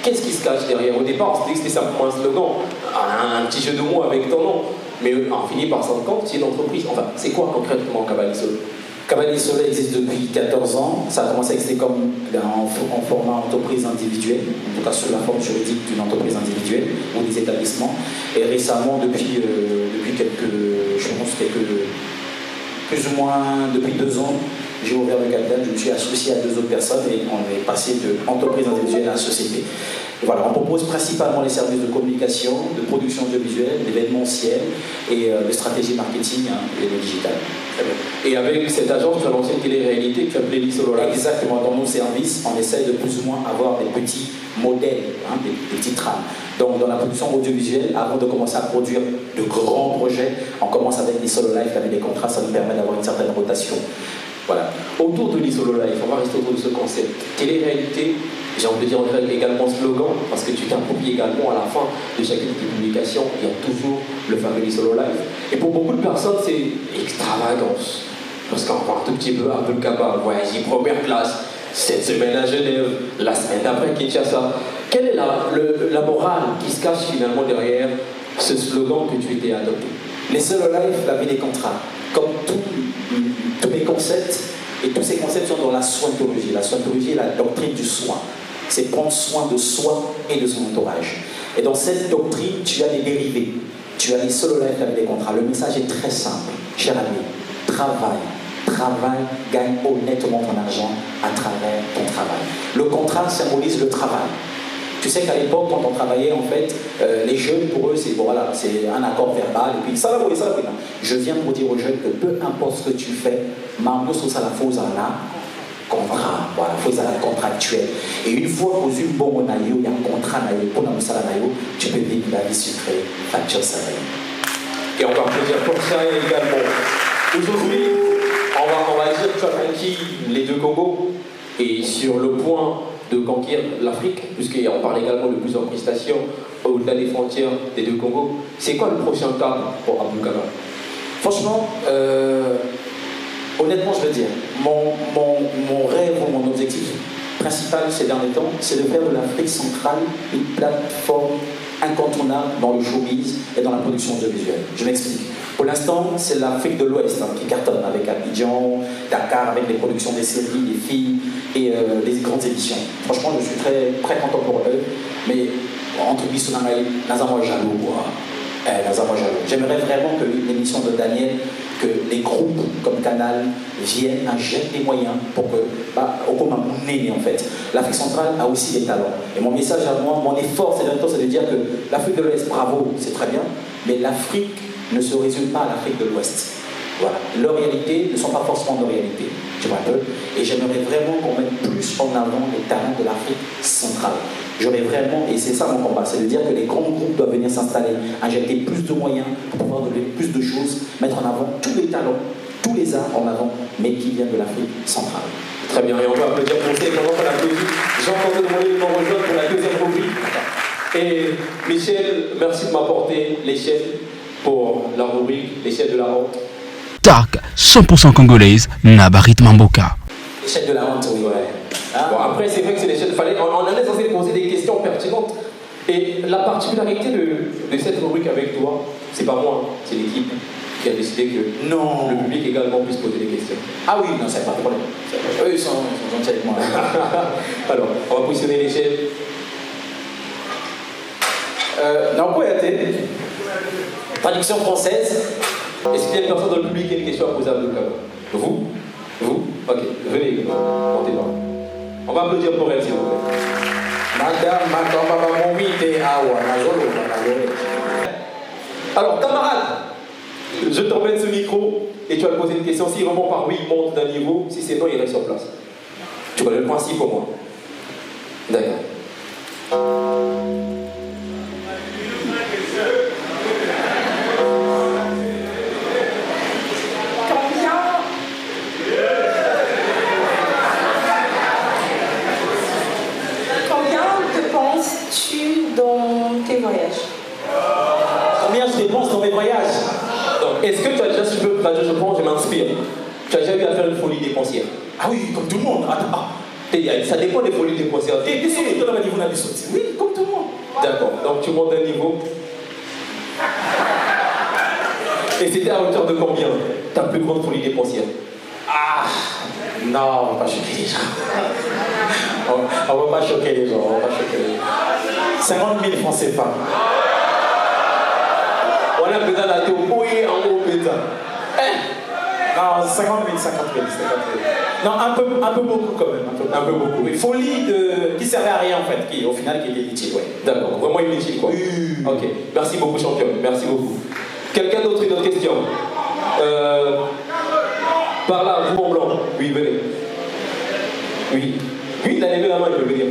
Qu'est-ce qui se cache derrière? Au départ, on se dit que c'était simplement un slogan, un petit jeu de mots avec ton nom. Mais on finit par se rendre compte que c'est une entreprise. Enfin, c'est quoi concrètement Kaba Lisolo? Kaba Lisolo existe depuis 14 ans. Ça a commencé à exister comme en format entreprise individuelle, en tout cas sur la forme juridique d'une entreprise individuelle ou des établissements. Et récemment, depuis plus ou moins depuis 2 ans, j'ai ouvert le capital, je me suis associé à 2 autres personnes et on est passé de entreprise individuelle à société. Et voilà, on propose principalement les services de communication, de production audiovisuelle, d'événementiel et de stratégie marketing et de digital. Et avec cette agence, tu as lancé une télé-réalité que tu as appelée Lisolo Live. Exactement, dans nos services, on essaye de plus ou moins avoir des petits modèles, des petites trames. Donc dans la production audiovisuelle, avant de commencer à produire de grands projets, on commence avec les solo live, avec des contrats, ça nous permet d'avoir une certaine rotation. Voilà. Autour de l'Isolo Life, on va rester autour de ce concept. Télé-réalité, j'ai envie de dire également slogan, parce que tu t'appropries également à la fin de chacune de tes publications, il y a toujours le fameux Lisolo Life. Et pour beaucoup de personnes, c'est extravagance. Parce qu'on voit un tout petit peu Abdul Kaba, voyager première classe, cette semaine à Genève, la semaine d'après Kinshasa. Quelle est la morale qui se cache finalement derrière ce slogan que tu étais adopté? Les solo life, la vie des contrats. Comme tous mes concepts, et tous ces concepts sont dans la sointologie. La sointologie est la doctrine du soin. C'est prendre soin de soi et de son entourage. Et dans cette doctrine, tu as des dérivés. Tu as les solo life avec des contrats. Le message est très simple. Cher ami, travaille, gagne honnêtement ton argent à travers ton travail. Le contrat symbolise le travail. Tu sais qu'à l'époque, quand on travaillait, en fait, les jeunes, pour eux, c'est un accord verbal, et puis ça va. Je viens pour dire aux jeunes que peu importe ce que tu fais, Marmos trouve ça la fausse à la contrat, voilà, fausse à la contractuelle. Et une fois que tu bon naïo, il y a un contrat naïo, pour la naïo, tu peux vivre la vie sucrée, facture salariée. Et on va applaudir pour ça également. Aujourd'hui, on va dire que tu as conquis les 2 Congos, et sur le point de conquérir l'Afrique, puisqu'on parle également de plusieurs prestations au-delà des frontières des 2 Congos. C'est quoi le prochain cap pour Abdul Kaba? Franchement, honnêtement, je veux dire, mon rêve ou mon objectif principal ces derniers temps, c'est de faire de l'Afrique centrale une plateforme incontournable dans le showbiz et dans la production audiovisuelle. Je m'explique. Pour l'instant, c'est l'Afrique de l'Ouest qui cartonne avec Abidjan, Dakar, avec les productions des séries, des films et les grandes émissions. Franchement, je suis très content pour eux, mais entre Bissonamaï, Nazamo est jaloux, J'aimerais vraiment que l'émission de Daniel, que les groupes comme Canal viennent injecter des moyens pour que, en fait. L'Afrique centrale a aussi des talents. Et mon message à moi, mon effort ces derniers temps, c'est de dire que l'Afrique de l'Ouest, bravo, c'est très bien, mais l'Afrique ne se résume pas à l'Afrique de l'Ouest. Voilà. Leurs réalités ne sont pas forcément nos réalités. Tu vois un peu. Et j'aimerais vraiment qu'on mette plus en avant les talents de l'Afrique centrale. J'aurais vraiment, et c'est ça mon combat, c'est de dire que les grands groupes doivent venir s'installer, injecter plus de moyens pour pouvoir donner plus de choses, mettre en avant tous les talents, tous les arts en avant, mais qui viennent de l'Afrique centrale. Très bien, et on va applaudir pour ça. Et pendant qu'on applaudit, Jean-Claude Mollet nous rejoint pour la 2e rubrique. Et Michel, merci de m'apporter l'échelle pour la rubrique, l'échelle de la honte. Stark, 100% congolaise, Nabarit Mamboka. L'échelle de la honte, oui. Ouais. Bon, après, c'est vrai que c'est l'échelle. On est censé poser des questions pertinentes. Et la particularité de cette rubrique avec toi, c'est pas moi, c'est l'équipe qui a décidé que Non. le public également puisse poser des questions. Ah oui, non, c'est pas de problème. Eux, ils sont gentils avec moi. Alors, on va positionner l'échelle. Non, quoi, traduction française. Est-ce qu'il y a une personne dans le public qui a une question à poser à Abdelkader? Vous? Ok, venez, montez-moi. On va applaudir pour elle, s'il vous plaît. Alors, camarade, je t'emmène ce micro et tu vas me poser une question. S'il remonte par oui, il monte d'un niveau. Si c'est non, il reste sur place. Tu connais le principe au moins. D'accord. Combien dépenses-tu dans tes voyages? Combien je dépense dans mes voyages? Donc, est-ce que tu as déjà, si je peux, je pense, je m'inspire. Tu as déjà eu à faire une folie dépensière? Ah oui, comme tout le monde. Attends. Ça dépend des folies dépensières. T'es sûr que tu as un niveau d'habitude? Oui, comme tout le monde. D'accord, donc tu montes d'un niveau. Et c'était à hauteur de combien ta plus grande folie dépensière? Ah non, on va pas choquer les gens. On va pas choquer les gens. 50 000 francs CFA. Voilà, peut-être la théorie en haut, peut-être. Non, 50 000. Non, un peu beaucoup quand même. Un peu beaucoup. Oui, folie qui servait à rien en fait, qui au final qui était inutile. Ouais. D'accord, vraiment inutile quoi. Oui. Ok, merci beaucoup champion, merci beaucoup. Quelqu'un d'autre, une autre question? Par là, vous en blanc. Oui, venez. Oui, il a levé la main, il peut venir.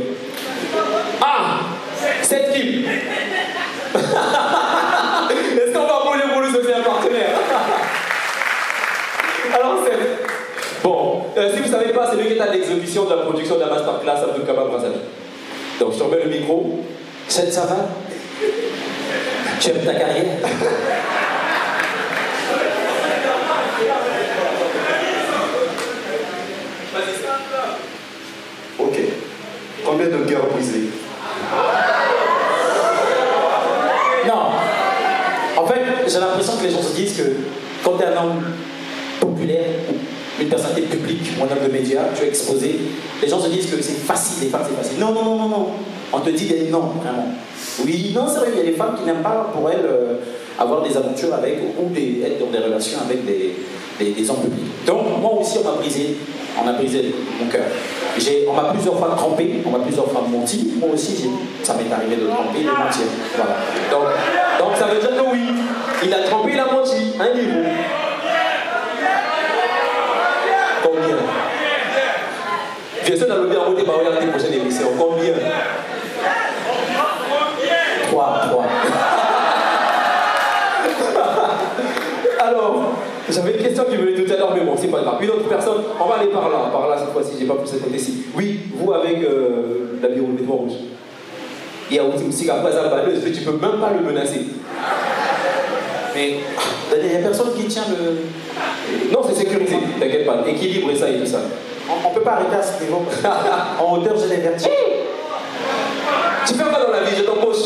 Ah, cette team. Est-ce qu'on va appeler pour lui c'est un partenaire? Alors c'est... Bon, si vous ne savez pas, c'est lui qui est à l'exécution de la production de la masterclass Abdelkader Brazali. Donc je te remets le micro. Ça va? Tu aimes ta carrière? Ok. Combien de cœurs brisés? Non. En fait, j'ai l'impression que les gens se disent que quand tu es un homme populaire, une personnalité publique, ou un homme de médias, tu es exposé, les gens se disent que c'est facile, les femmes c'est facile. Non. On te dit des non, vraiment. Oui, non, c'est vrai, il y a des femmes qui n'aiment pas pour elles avoir des aventures avec, ou être dans des relations avec des hommes publics. Donc, moi aussi, on a brisé mon cœur. On m'a plusieurs fois trompé, on m'a plusieurs fois menti. Moi aussi, ça m'est arrivé de tromper, de mentir. Voilà. Donc ça veut dire que oui, il a trompé, il a menti, un niveau. Combien? J'essaie d'enlever en mode des barrières des prochaines émissions. Combien? 3. Alors, j'avais une question qui venait tout à l'heure, mais bon, c'est pas grave. Une autre personne, on va aller par là cette fois-ci, j'ai pas pu cette côté-ci. Oui, vous avec l'habit vêtement rouge. Il y a aussi après ça, balleuse, mais tu peux même pas le menacer. Mais il n'y a personne qui tient le... Non, c'est sécurisé, t'inquiète pas. Équilibre et ça et tout ça. On peut pas arrêter à ce niveau. En hauteur, j'ai des vertiges. Tu fais quoi dans la vie? Je t'embauche.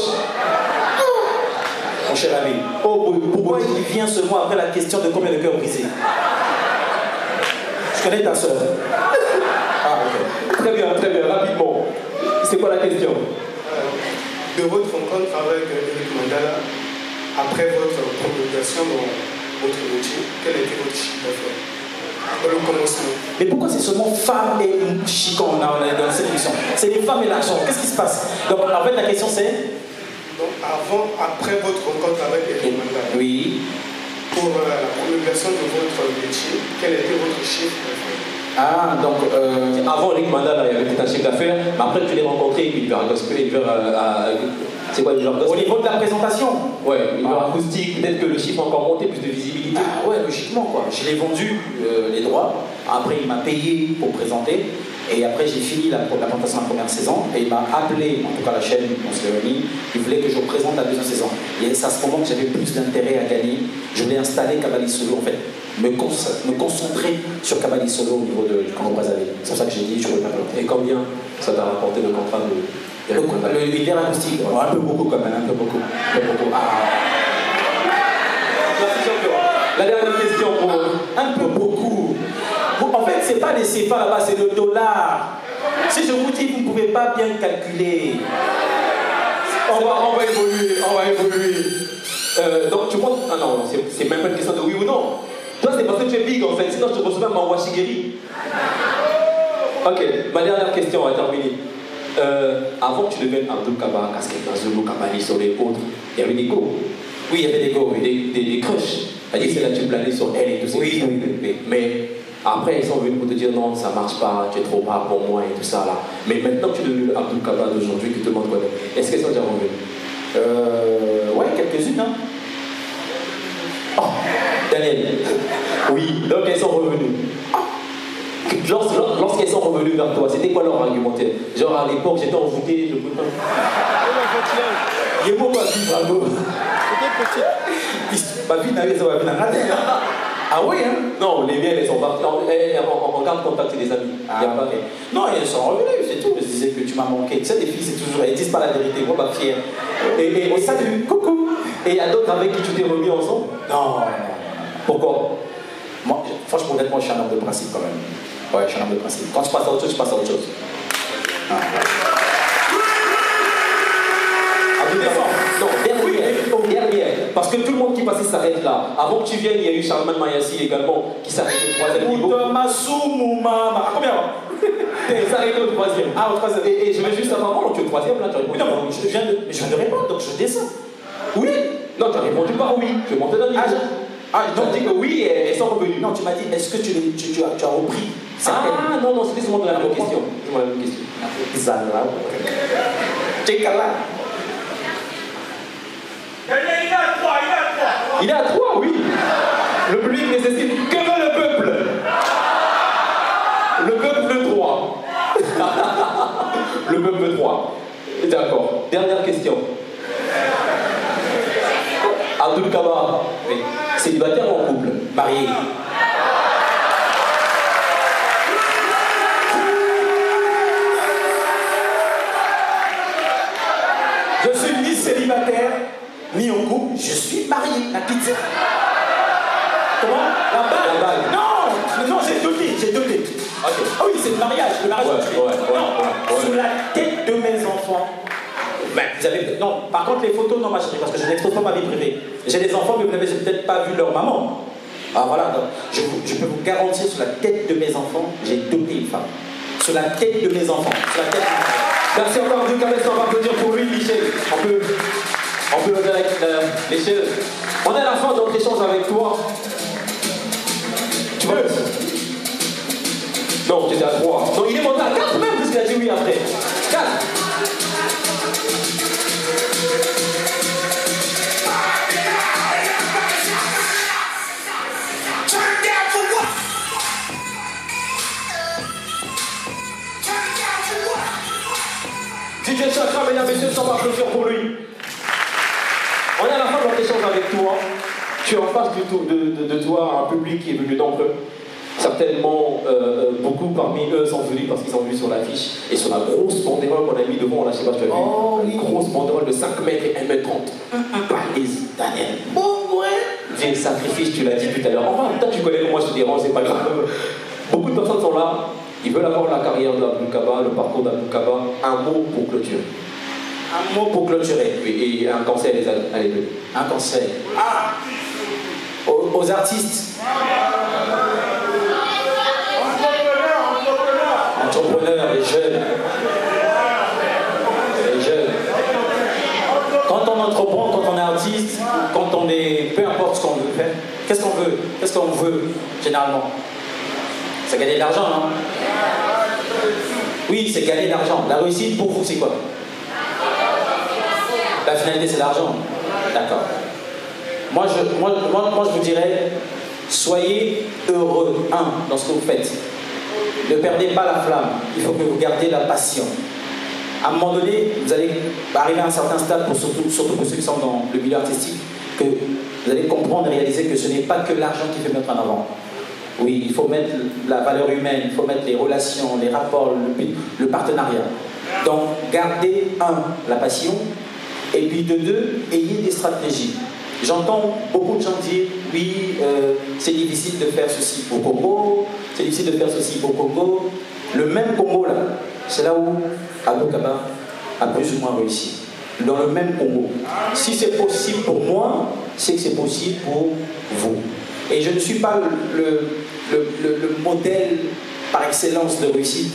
Mon cher ami, pourquoi il vient seulement après la question de combien de cœurs brisés? Je connais ta soeur. Ah, ok. Très bien, rapidement. C'est quoi la question? De votre rencontre avec Eric Mandala, après votre promulgation dans votre métier, quel était votre chiffre d'affaires dans le commencement? Mais pourquoi c'est seulement femmes et chicons dans cette émission? C'est les femmes et l'argent. Qu'est-ce qui se passe? Donc en fait la question c'est... Donc après votre rencontre avec Eric Mandala, Oui. pour la promulgation de votre métier, quel était votre chiffre d'affaires? Ah, donc... Avant Eric Mandala, il y avait tout un chiffre d'affaires, mais après tu l'as rencontré et puis il c'est quoi le genre Au niveau de la présentation? Ouais, une acoustique, peut-être que le chiffre a encore monté, plus de visibilité. Ah ouais, logiquement quoi. Je l'ai vendu les droits, après il m'a payé pour présenter. Et après, j'ai fini la présentation de la première saison et il m'a appelé, en tout cas la chaîne, on s'est réunis, il voulait que je représente la deuxième saison. Et c'est à ce moment que j'avais plus d'intérêt à gagner. Je voulais installer Kabali Solo, en fait, me concentrer sur Kabali Solo au niveau du Congo Brazzaville. C'est pour ça que j'ai dit, je ne voulais pas le. Et combien ça t'a rapporté le contrat de. L'univers acoustique, un peu beaucoup quand même, un peu beaucoup. La dernière question pour Un peu beaucoup. En fait, c'est pas les CFA là-bas, c'est le dollar. Si je vous dis, vous ne pouvez pas bien calculer. on va évoluer. Donc tu penses. Ah non, c'est même pas une question de oui ou non. Toi, c'est parce que tu es big en fait, sinon je te recevais ma Washigeri. Ok, ma dernière question est terminée. Avant que tu deviennes Abdul Kaba, casquette Zulu, Kabali sur les autres, il y avait des go. Oui, il y avait des go, Des crushs. C'est-à-dire c'est là que tu planais sur elle et tout ça. Oui. Mais après, ils sont venus pour te dire non, ça marche pas, tu es trop bas pour moi et tout ça là. Mais maintenant que tu es devenu Abdul Kaba d'aujourd'hui, qui te demande quoi, est-ce qu'elles sont déjà revenues? Ouais, quelques-unes. Hein. Oh, Daniel. Oui, donc elles sont revenues. Lorsqu'elles sont revenues vers toi, c'était quoi leur argumentaire? Genre à l'époque, j'étais envoûté, Il est beau ma vie, bravo. Ma vie n'a raté. Ah oui, hein? Non, les miennes, elles sont parties. On garde contact, c'est des amis. Non, elles sont revenues, c'est tout. Je disais que tu m'as manqué. Tu sais, les filles, c'est toujours. Elles disent pas la vérité. Moi, ma fière. Et salut, coucou. Et il y a d'autres avec qui tu t'es remis ensemble? Non. Pourquoi? Moi, franchement, honnêtement, je suis un homme de principe quand même. Ouais, je suis un homme de principe. Quand je passe à autre chose, je passe à autre chose. Non, dernière. Parce que tout le monde qui passait s'arrête là. Avant que tu viennes, il y a eu Charlemagne Mayassi également qui s'arrête au troisième niveau. Combien? Il s'arrête au troisième. Ah, au troisième. Et je vais juste savoir, non, tu es au troisième là, tu as répondu. Non, mais je viens de répondre, donc je descends. Oui. Non, tu as répondu par oui. Tu es monté d'un niveau. Donc dis que oui, elles sont revenues. Non, tu m'as dit, est-ce que tu as repris certaines... Ah non, c'était seulement la même question. Zala. Tchekala. Il est à 3, oui. Le public nécessite. Que veut le peuple? Le peuple veut 3. Le peuple veut 3. D'accord. Dernière question. Abdul Kaba, oui. Célibataire ou en couple? Marié. Je suis ni célibataire, ni en couple, je suis marié. La pizza. Comment? La balle. Non, j'ai douté. Okay. Ah oui, c'est le mariage. Le mariage. Sous la tête de mes enfants. Ben, vous avez... Non, par contre, les photos, non, ma chérie, parce que je n'expose pas ma vie privée. J'ai des enfants, mais vous n'avez peut-être pas vu leur maman. Ah voilà, donc, je peux vous garantir, sur la tête de mes enfants, j'ai dopé une femme. Sur la tête de mes enfants. Sur la tête de mes enfants. Merci encore Abdul Kaba, on va applaudir pour lui, Michel. On peut lever l'échelle. On est à la fin de notre échange avec toi. Tu veux? Non, tu étais à 3. Non, il est monté à 4 même, parce qu'il a dit oui après. 4. DJ Chakra, mesdames et messieurs, on va applaudir pour lui. On est à la fin de notre échange avec toi. Tu es en face de toi un public qui est venu nombreux. Certainement, beaucoup parmi eux sont venus parce qu'ils ont vu sur l'affiche et sur la grosse banderole qu'on a mis devant, là, je sais pas si tu as vu. Oh, une grosse banderole de 5 mètres et 1 mètre 30. Balise, Daniel. Bon, ouais. J'ai sacrifice, tu l'as dit tout à l'heure. Enfin, peut-être tu connais comment je te dérange, c'est pas grave. Beaucoup de personnes sont là, ils veulent avoir la carrière d'Abdul Kaba, le parcours d'Abdul Kaba. Un mot pour clôturer. Un mot pour clôturer. Oui, et un conseil à les deux. Un conseil. Ah, aux artistes. Entrepreneurs, les jeunes. Les jeunes. Quand on entreprend, quand on est artiste, quand on est... Peu importe ce qu'on veut faire, qu'est-ce qu'on veut? Qu'est-ce qu'on veut, généralement? C'est gagner de l'argent, non? Oui, c'est gagner de l'argent. La réussite, pour vous, c'est quoi? La finalité, c'est l'argent. D'accord. Moi, je vous dirais, soyez heureux, dans ce que vous faites. Ne perdez pas la flamme. Il faut que vous gardiez la passion. À un moment donné, vous allez arriver à un certain stade, surtout pour ceux qui sont dans le milieu artistique, que vous allez comprendre et réaliser que ce n'est pas que l'argent qui fait mettre en avant. Oui, il faut mettre la valeur humaine, il faut mettre les relations, les rapports, le partenariat. Donc, gardez, la passion, et puis de deux, ayez des stratégies. J'entends beaucoup de gens dire, oui, c'est difficile de faire ceci au Congo, c'est difficile de faire ceci au Congo. Le même Congo, là, c'est là où Abdou Kaba a plus ou moins réussi. Dans le même Congo. Si c'est possible pour moi, c'est que c'est possible pour vous. Et je ne suis pas le modèle par excellence de réussite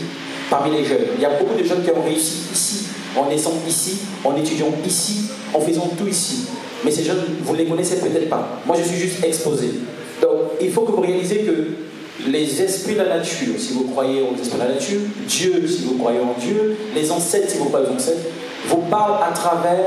parmi les jeunes. Il y a beaucoup de jeunes qui ont réussi ici, en naissant ici, en étudiant ici, en faisant tout ici. Mais ces jeunes, vous ne les connaissez peut-être pas. Moi, je suis juste exposé. Donc, il faut que vous réalisez que les esprits de la nature, si vous croyez aux esprits de la nature, Dieu, si vous croyez en Dieu, les ancêtres, si vous croyez aux ancêtres, vous parlent à travers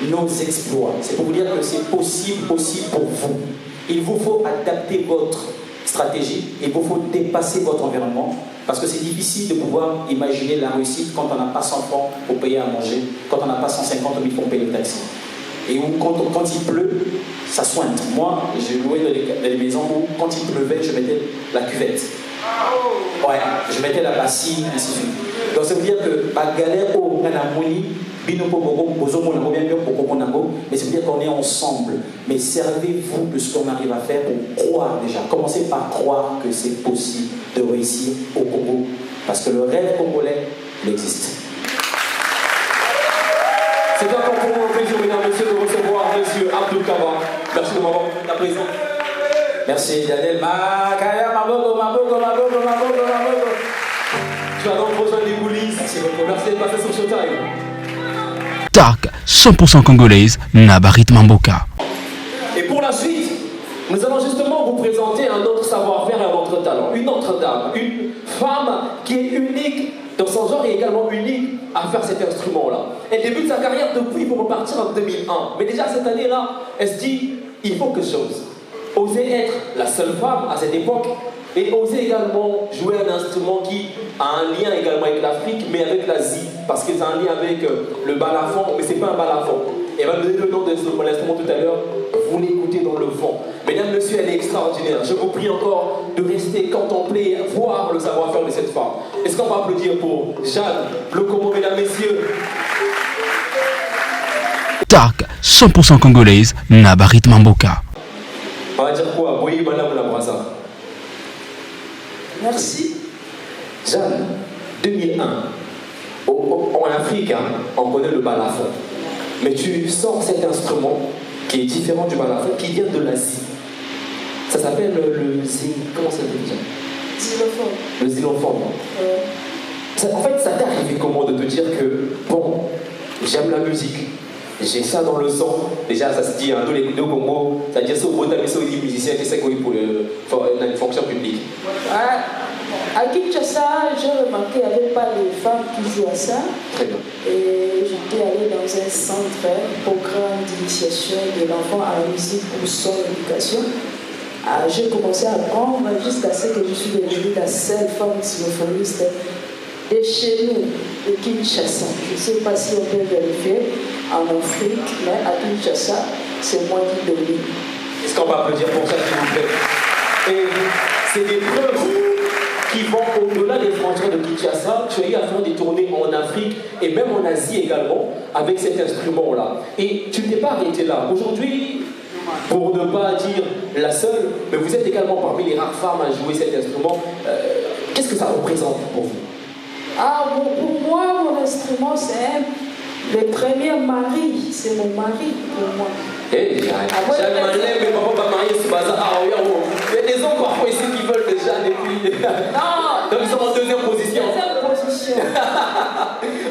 nos exploits. C'est pour vous dire que c'est possible aussi pour vous. Il vous faut adapter votre stratégie, il vous faut dépasser votre environnement, parce que c'est difficile de pouvoir imaginer la réussite quand on n'a pas 100 francs pour payer à manger, quand on n'a pas 150 000 pour payer le taxi. Et où, quand il pleut, ça sointe. Moi, j'ai loué dans des maisons où, quand il pleuvait, je mettais la cuvette. Ouais, je mettais la bassine, ainsi de suite. Donc ça veut dire que la galère au Kanamoni, mais ça veut dire qu'on est ensemble. Mais servez-vous de ce qu'on arrive à faire pour croire déjà. Commencez par croire que c'est possible de réussir au Congo. Parce que le rêve congolais, il existe. C'est encore pour moi un plaisir, mesdames et messieurs, de recevoir M. Abdou Kaba. Merci de m'avoir la présence. Merci, Daniel. Tu as donc rejoint les coulisses. Merci beaucoup. Merci d'être passé sur Showtime. Dark, 100% congolaise, Nabarit Mamboka. Et pour la suite, nous allons justement vous présenter un autre savoir-faire et un autre talent. Une autre dame, une femme qui est unique dans son genre et également unique à faire cet instrument-là. Elle débute sa carrière depuis pour repartir en 2001. Mais déjà cette année-là, elle se dit, il faut que chose. Oser être la seule femme à cette époque et oser également jouer un instrument qui a un lien également avec l'Afrique, mais avec l'Asie, parce que c'est un lien avec le balafon, mais c'est pas un balafon. Elle va me donner le nom de l'instrument tout à l'heure, vous l'écoutez dans le fond. Mesdames, messieurs, elle est extraordinaire. Je vous prie encore de rester contempler, voir le savoir-faire de cette femme. Est-ce qu'on va applaudir pour Jeanne Lokomo, mesdames, messieurs? Dark, 100% congolaise, Nabarit Mamboka. On va dire quoi? Oui, madame la Braza. Merci. Jeanne, 2001. En Afrique, hein, on connaît le balafon. Mais tu sors cet instrument qui est différent du balafon, qui vient de l'Asie. Ça s'appelle le comment ça s'appelle déjà? Xylophone. Le xylophone. En fait, ça t'est arrivé comment de te dire que, bon, j'aime la musique, j'ai ça dans le sang. Déjà, ça se dit, hein, tous les deux Congo, ça veut dire ça au Bretagne, ça dit musicien, c'est ça pour une fonction publique. À Kinshasa, j'ai remarqué qu'il n'y avait pas de femmes qui jouent à ça. Très bien. Et j'étais allée dans un centre, programme d'initiation de l'enfant à la musique pour son éducation. J'ai commencé à apprendre jusqu'à ce que je suis devenue la seule femme xylophoniste de chez nous, de Kinshasa. Je ne sais pas si on peut vérifier en Afrique, mais à Kinshasa, c'est moi qui domine. Est-ce qu'on va applaudir pour ça, s'il vous plaît? Et c'est des preuves qui vont au-delà des frontières de Kinshasa. Tu as eu à faire des tournées en Afrique et même en Asie également avec cet instrument-là. Et tu n'es pas arrêté là. Aujourd'hui, pour ne pas dire la seule, mais vous êtes également parmi les rares femmes à jouer cet instrument. Qu'est-ce que ça représente pour vous? Pour moi, mon instrument, c'est le premier mari. C'est mon mari pour moi. Hey, Jeanne Manlem, mais papa va marier ce bazar. Il y a des hommes parfois ici qui veulent déjà depuis. Non, donc ils sont en deuxième position.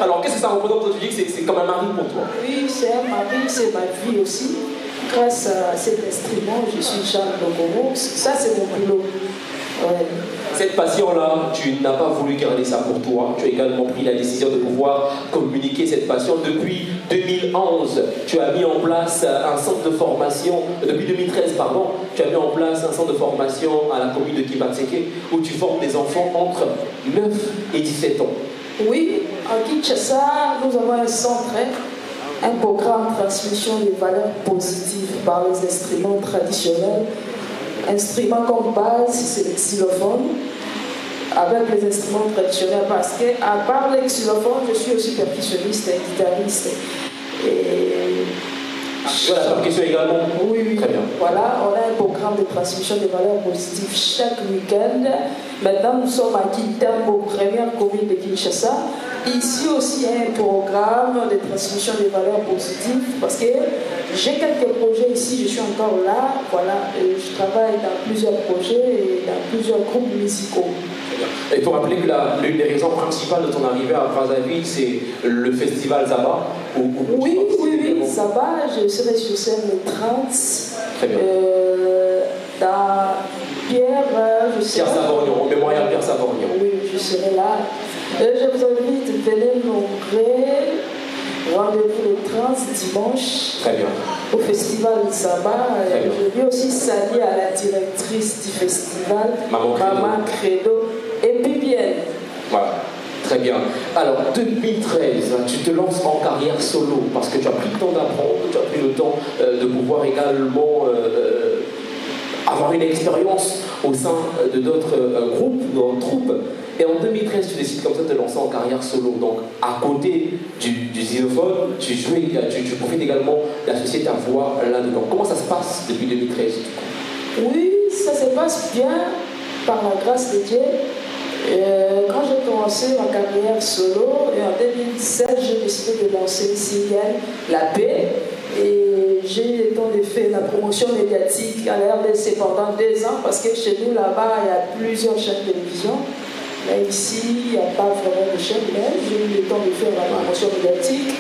Alors qu'est-ce que ça représente? Tu dis que c'est comme un mari pour toi? Oui, c'est un mari, c'est ma vie aussi. grâce à cet instrument, je suis Jeanne Logomo. Ça, c'est mon boulot. Ouais. Cette passion-là, tu n'as pas voulu garder ça pour toi. Tu as également pris la décision de pouvoir communiquer cette passion. Depuis 2011, tu as mis en place un centre de formation, depuis 2013, pardon, tu as mis en place un centre de formation à la commune de Kibatseke où tu formes des enfants entre 9 et 17 ans. Oui, à Kinshasa, nous avons un centre, un programme de transmission des valeurs positives par les instruments traditionnels. Instruments comme base, c'est le xylophone, avec les instruments traditionnels, parce que à part le xylophone, je suis aussi percussionniste et guitariste. Tu as la percussion également? Oui, oui. Très bien. Voilà, on a un programme de transmission des valeurs positives chaque week-end. Maintenant, nous sommes à Kintambo, première commune de Kinshasa. Ici aussi, il y a un programme de transmission des valeurs positives parce que j'ai quelques projets ici, je suis encore là. Voilà, et je travaille dans plusieurs projets et dans plusieurs groupes musicaux. Il faut rappeler que l'une des raisons principales de ton arrivée à Brazzaville, c'est le festival Zaba. Oui, Zaba, je serai sur scène le 30. Très bien. Dans Pierre Savorgnon, au mémorial Pierre Savorgnon. Oui, je serai là. Je vous invite à venir nombreux. Rendez-vous le 30 dimanche. Très bien. Au festival Zaba. Je vais aussi saluer à la directrice du festival, Maman Credo, et Bibienne. Voilà. Très bien. Alors, 2013, tu te lances en carrière solo parce que tu as pris le temps d'apprendre, tu as pris le temps de pouvoir également avoir une expérience au sein de d'autres groupes, d'autres troupes. Et en 2013, tu décides comme ça de te lancer en carrière solo. Donc, à côté du xylophone, tu profites également d'associer ta voix là-dedans. Comment ça se passe depuis 2013? Oui, ça se passe bien par la grâce de Dieu. Quand j'ai commencé ma carrière solo, et en 2017, j'ai décidé de lancer le single La Paix. Et j'ai eu le temps de faire la promotion médiatique à l'RDC pendant 2 ans, parce que chez nous, là-bas, il y a plusieurs chaînes de télévision. Mais ici, il n'y a pas vraiment de chaîne, mais j'ai eu le temps de faire la promotion médiatique.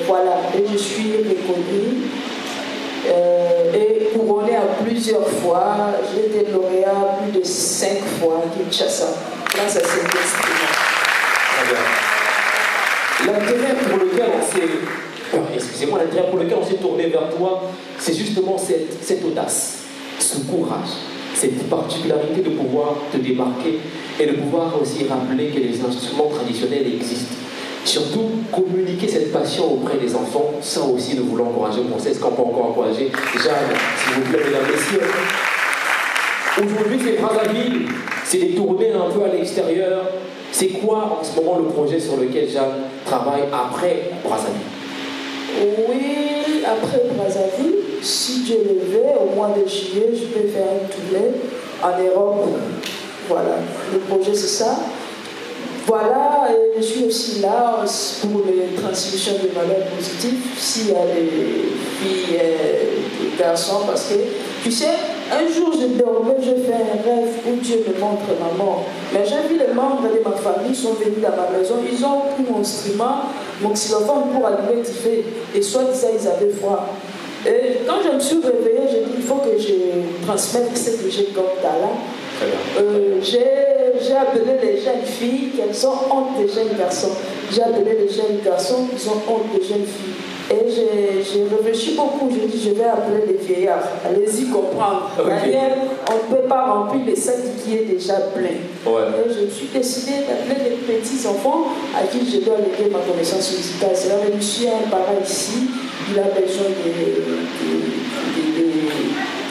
Voilà, et je suis reconnue. Et couronnée à plusieurs fois. J'ai été lauréat plus de 5 fois à Kinshasa, grâce à cet instrument. L'intérêt pour lequel on s'est tourné vers toi, c'est justement cette audace, ce courage, cette particularité de pouvoir te démarquer et de pouvoir aussi rappeler que les instruments traditionnels existent. Surtout, communiquer cette passion auprès des enfants, ça aussi nous voulons encourager. On sait ce qu'on peut encore encourager. Jeanne, s'il vous plaît, mesdames, messieurs. Aujourd'hui, c'est Brazzaville, c'est des tournées un peu à l'extérieur. C'est quoi en ce moment le projet sur lequel Jeanne travaille après Brazzaville? Oui, après Brazzaville, si Dieu le veut, au mois de juillet, je vais faire une tournée en Europe. Voilà, le projet c'est ça. Voilà, et je suis aussi là pour les transmissions de valeurs positives, s'il y a des filles et des garçons, parce que, tu sais, un jour je dormais, je fais un rêve où Dieu me montre ma mort. Mais j'ai vu les membres de ma famille sont venus dans ma maison, ils ont pris mon instrument, mon xylophone pour allumer du feu, et soi-disant ils avaient froid. Et quand je me suis réveillée, j'ai dit il faut que je transmette ce que j'ai comme talent. J'ai appelé les jeunes filles qui ont honte des jeunes garçons. J'ai appelé les jeunes garçons qui ont honte des jeunes filles. Et j'ai réfléchi beaucoup, j'ai dit je vais appeler les vieillards. Allez-y comprendre. D'ailleurs, on ne peut pas remplir les sacs qui est déjà plein. Et je me suis décidé d'appeler les petits enfants à qui je dois léguer ma connaissance musicale. C'est là que je suis un parent ici, il a besoin de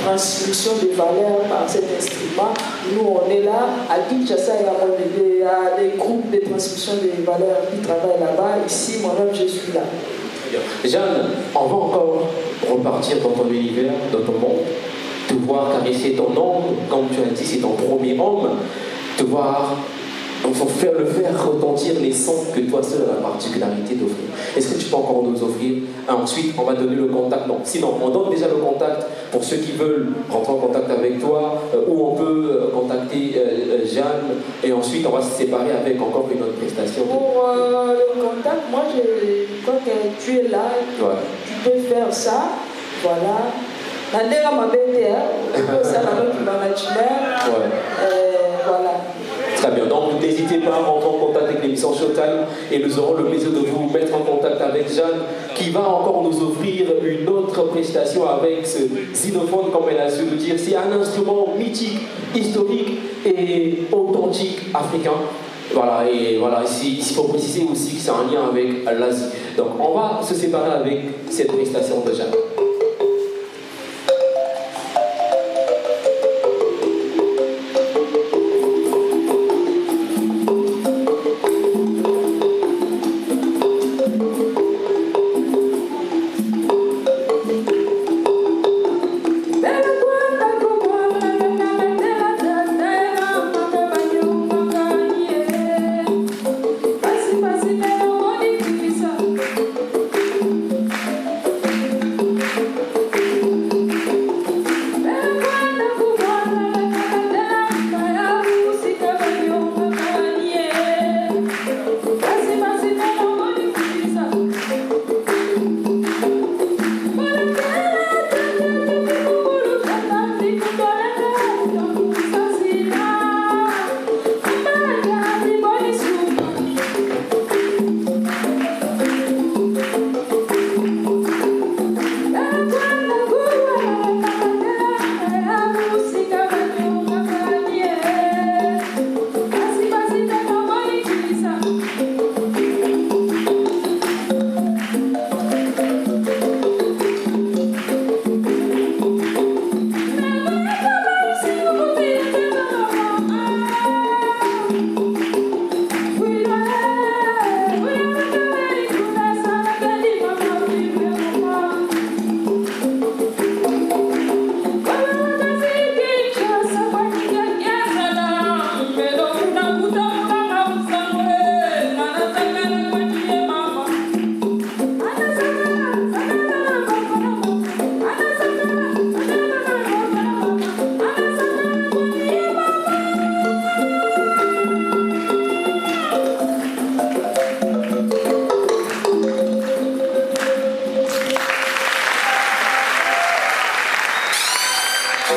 transmission de valeurs par cet instrument. Nous, on est là. À Kinshasa, il y a des groupes de transmission de valeurs qui travaillent là-bas. Ici, moi-même, je suis là. Jeanne, on va encore repartir dans ton univers, dans ton monde, te voir caresser ton homme, comme tu as dit, c'est ton premier homme, te voir le faire retentir les sons que toi seul as la particularité d'offrir. Est-ce que tu peux encore nous offrir? Ensuite, on va donner le contact. Non, sinon, on donne déjà le contact pour ceux qui veulent rentrer en contact avec toi, où on peut contacter Jeanne, et ensuite, on va se séparer avec encore une autre prestation. Pour le contact, moi, je crois que tu es là, tu peux faire ça. Voilà. Nandera Mabete, ça la même management. Voilà. Très bien, donc n'hésitez pas à rentrer en contact avec l'émission Showtime et nous aurons le plaisir de vous mettre en contact avec Jeanne qui va encore nous offrir une autre prestation avec ce xylophone, comme elle a su le dire. C'est un instrument mythique, historique et authentique africain. Voilà, et voilà, ici, il faut préciser aussi que c'est un lien avec l'Asie. Donc on va se séparer avec cette prestation de Jeanne.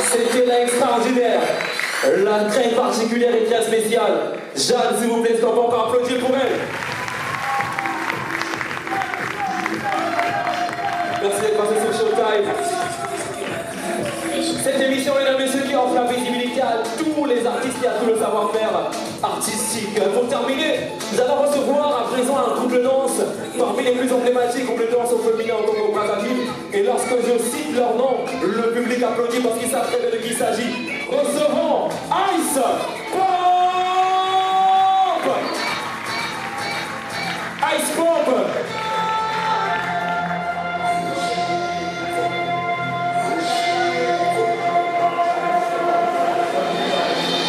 C'était l'extraordinaire, la très particulière et très spéciale. Jeanne, s'il vous plaît, est-ce qu'on peut encore applaudir pour elle? Merci d'être passé sur Showtime. Cette émission, mesdames et messieurs, qui offre la visibilité à tous les artistes et à tout le savoir-faire artistique. Pour terminer, nous allons recevoir à présent un groupe de danse parmi les plus emblématiques groupes de danse au féminin au Congo Brazzaville. Et lorsque je cite leur nom, le public applaudit parce qu'ils savent très bien de qui il s'agit. Recevons Ice Pop! Ice Pop!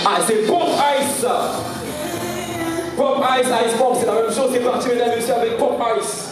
Ah, c'est Pop Ice! Pop Ice, Ice Pop, c'est la même chose, c'est parti mesdames et messieurs avec Pop Ice.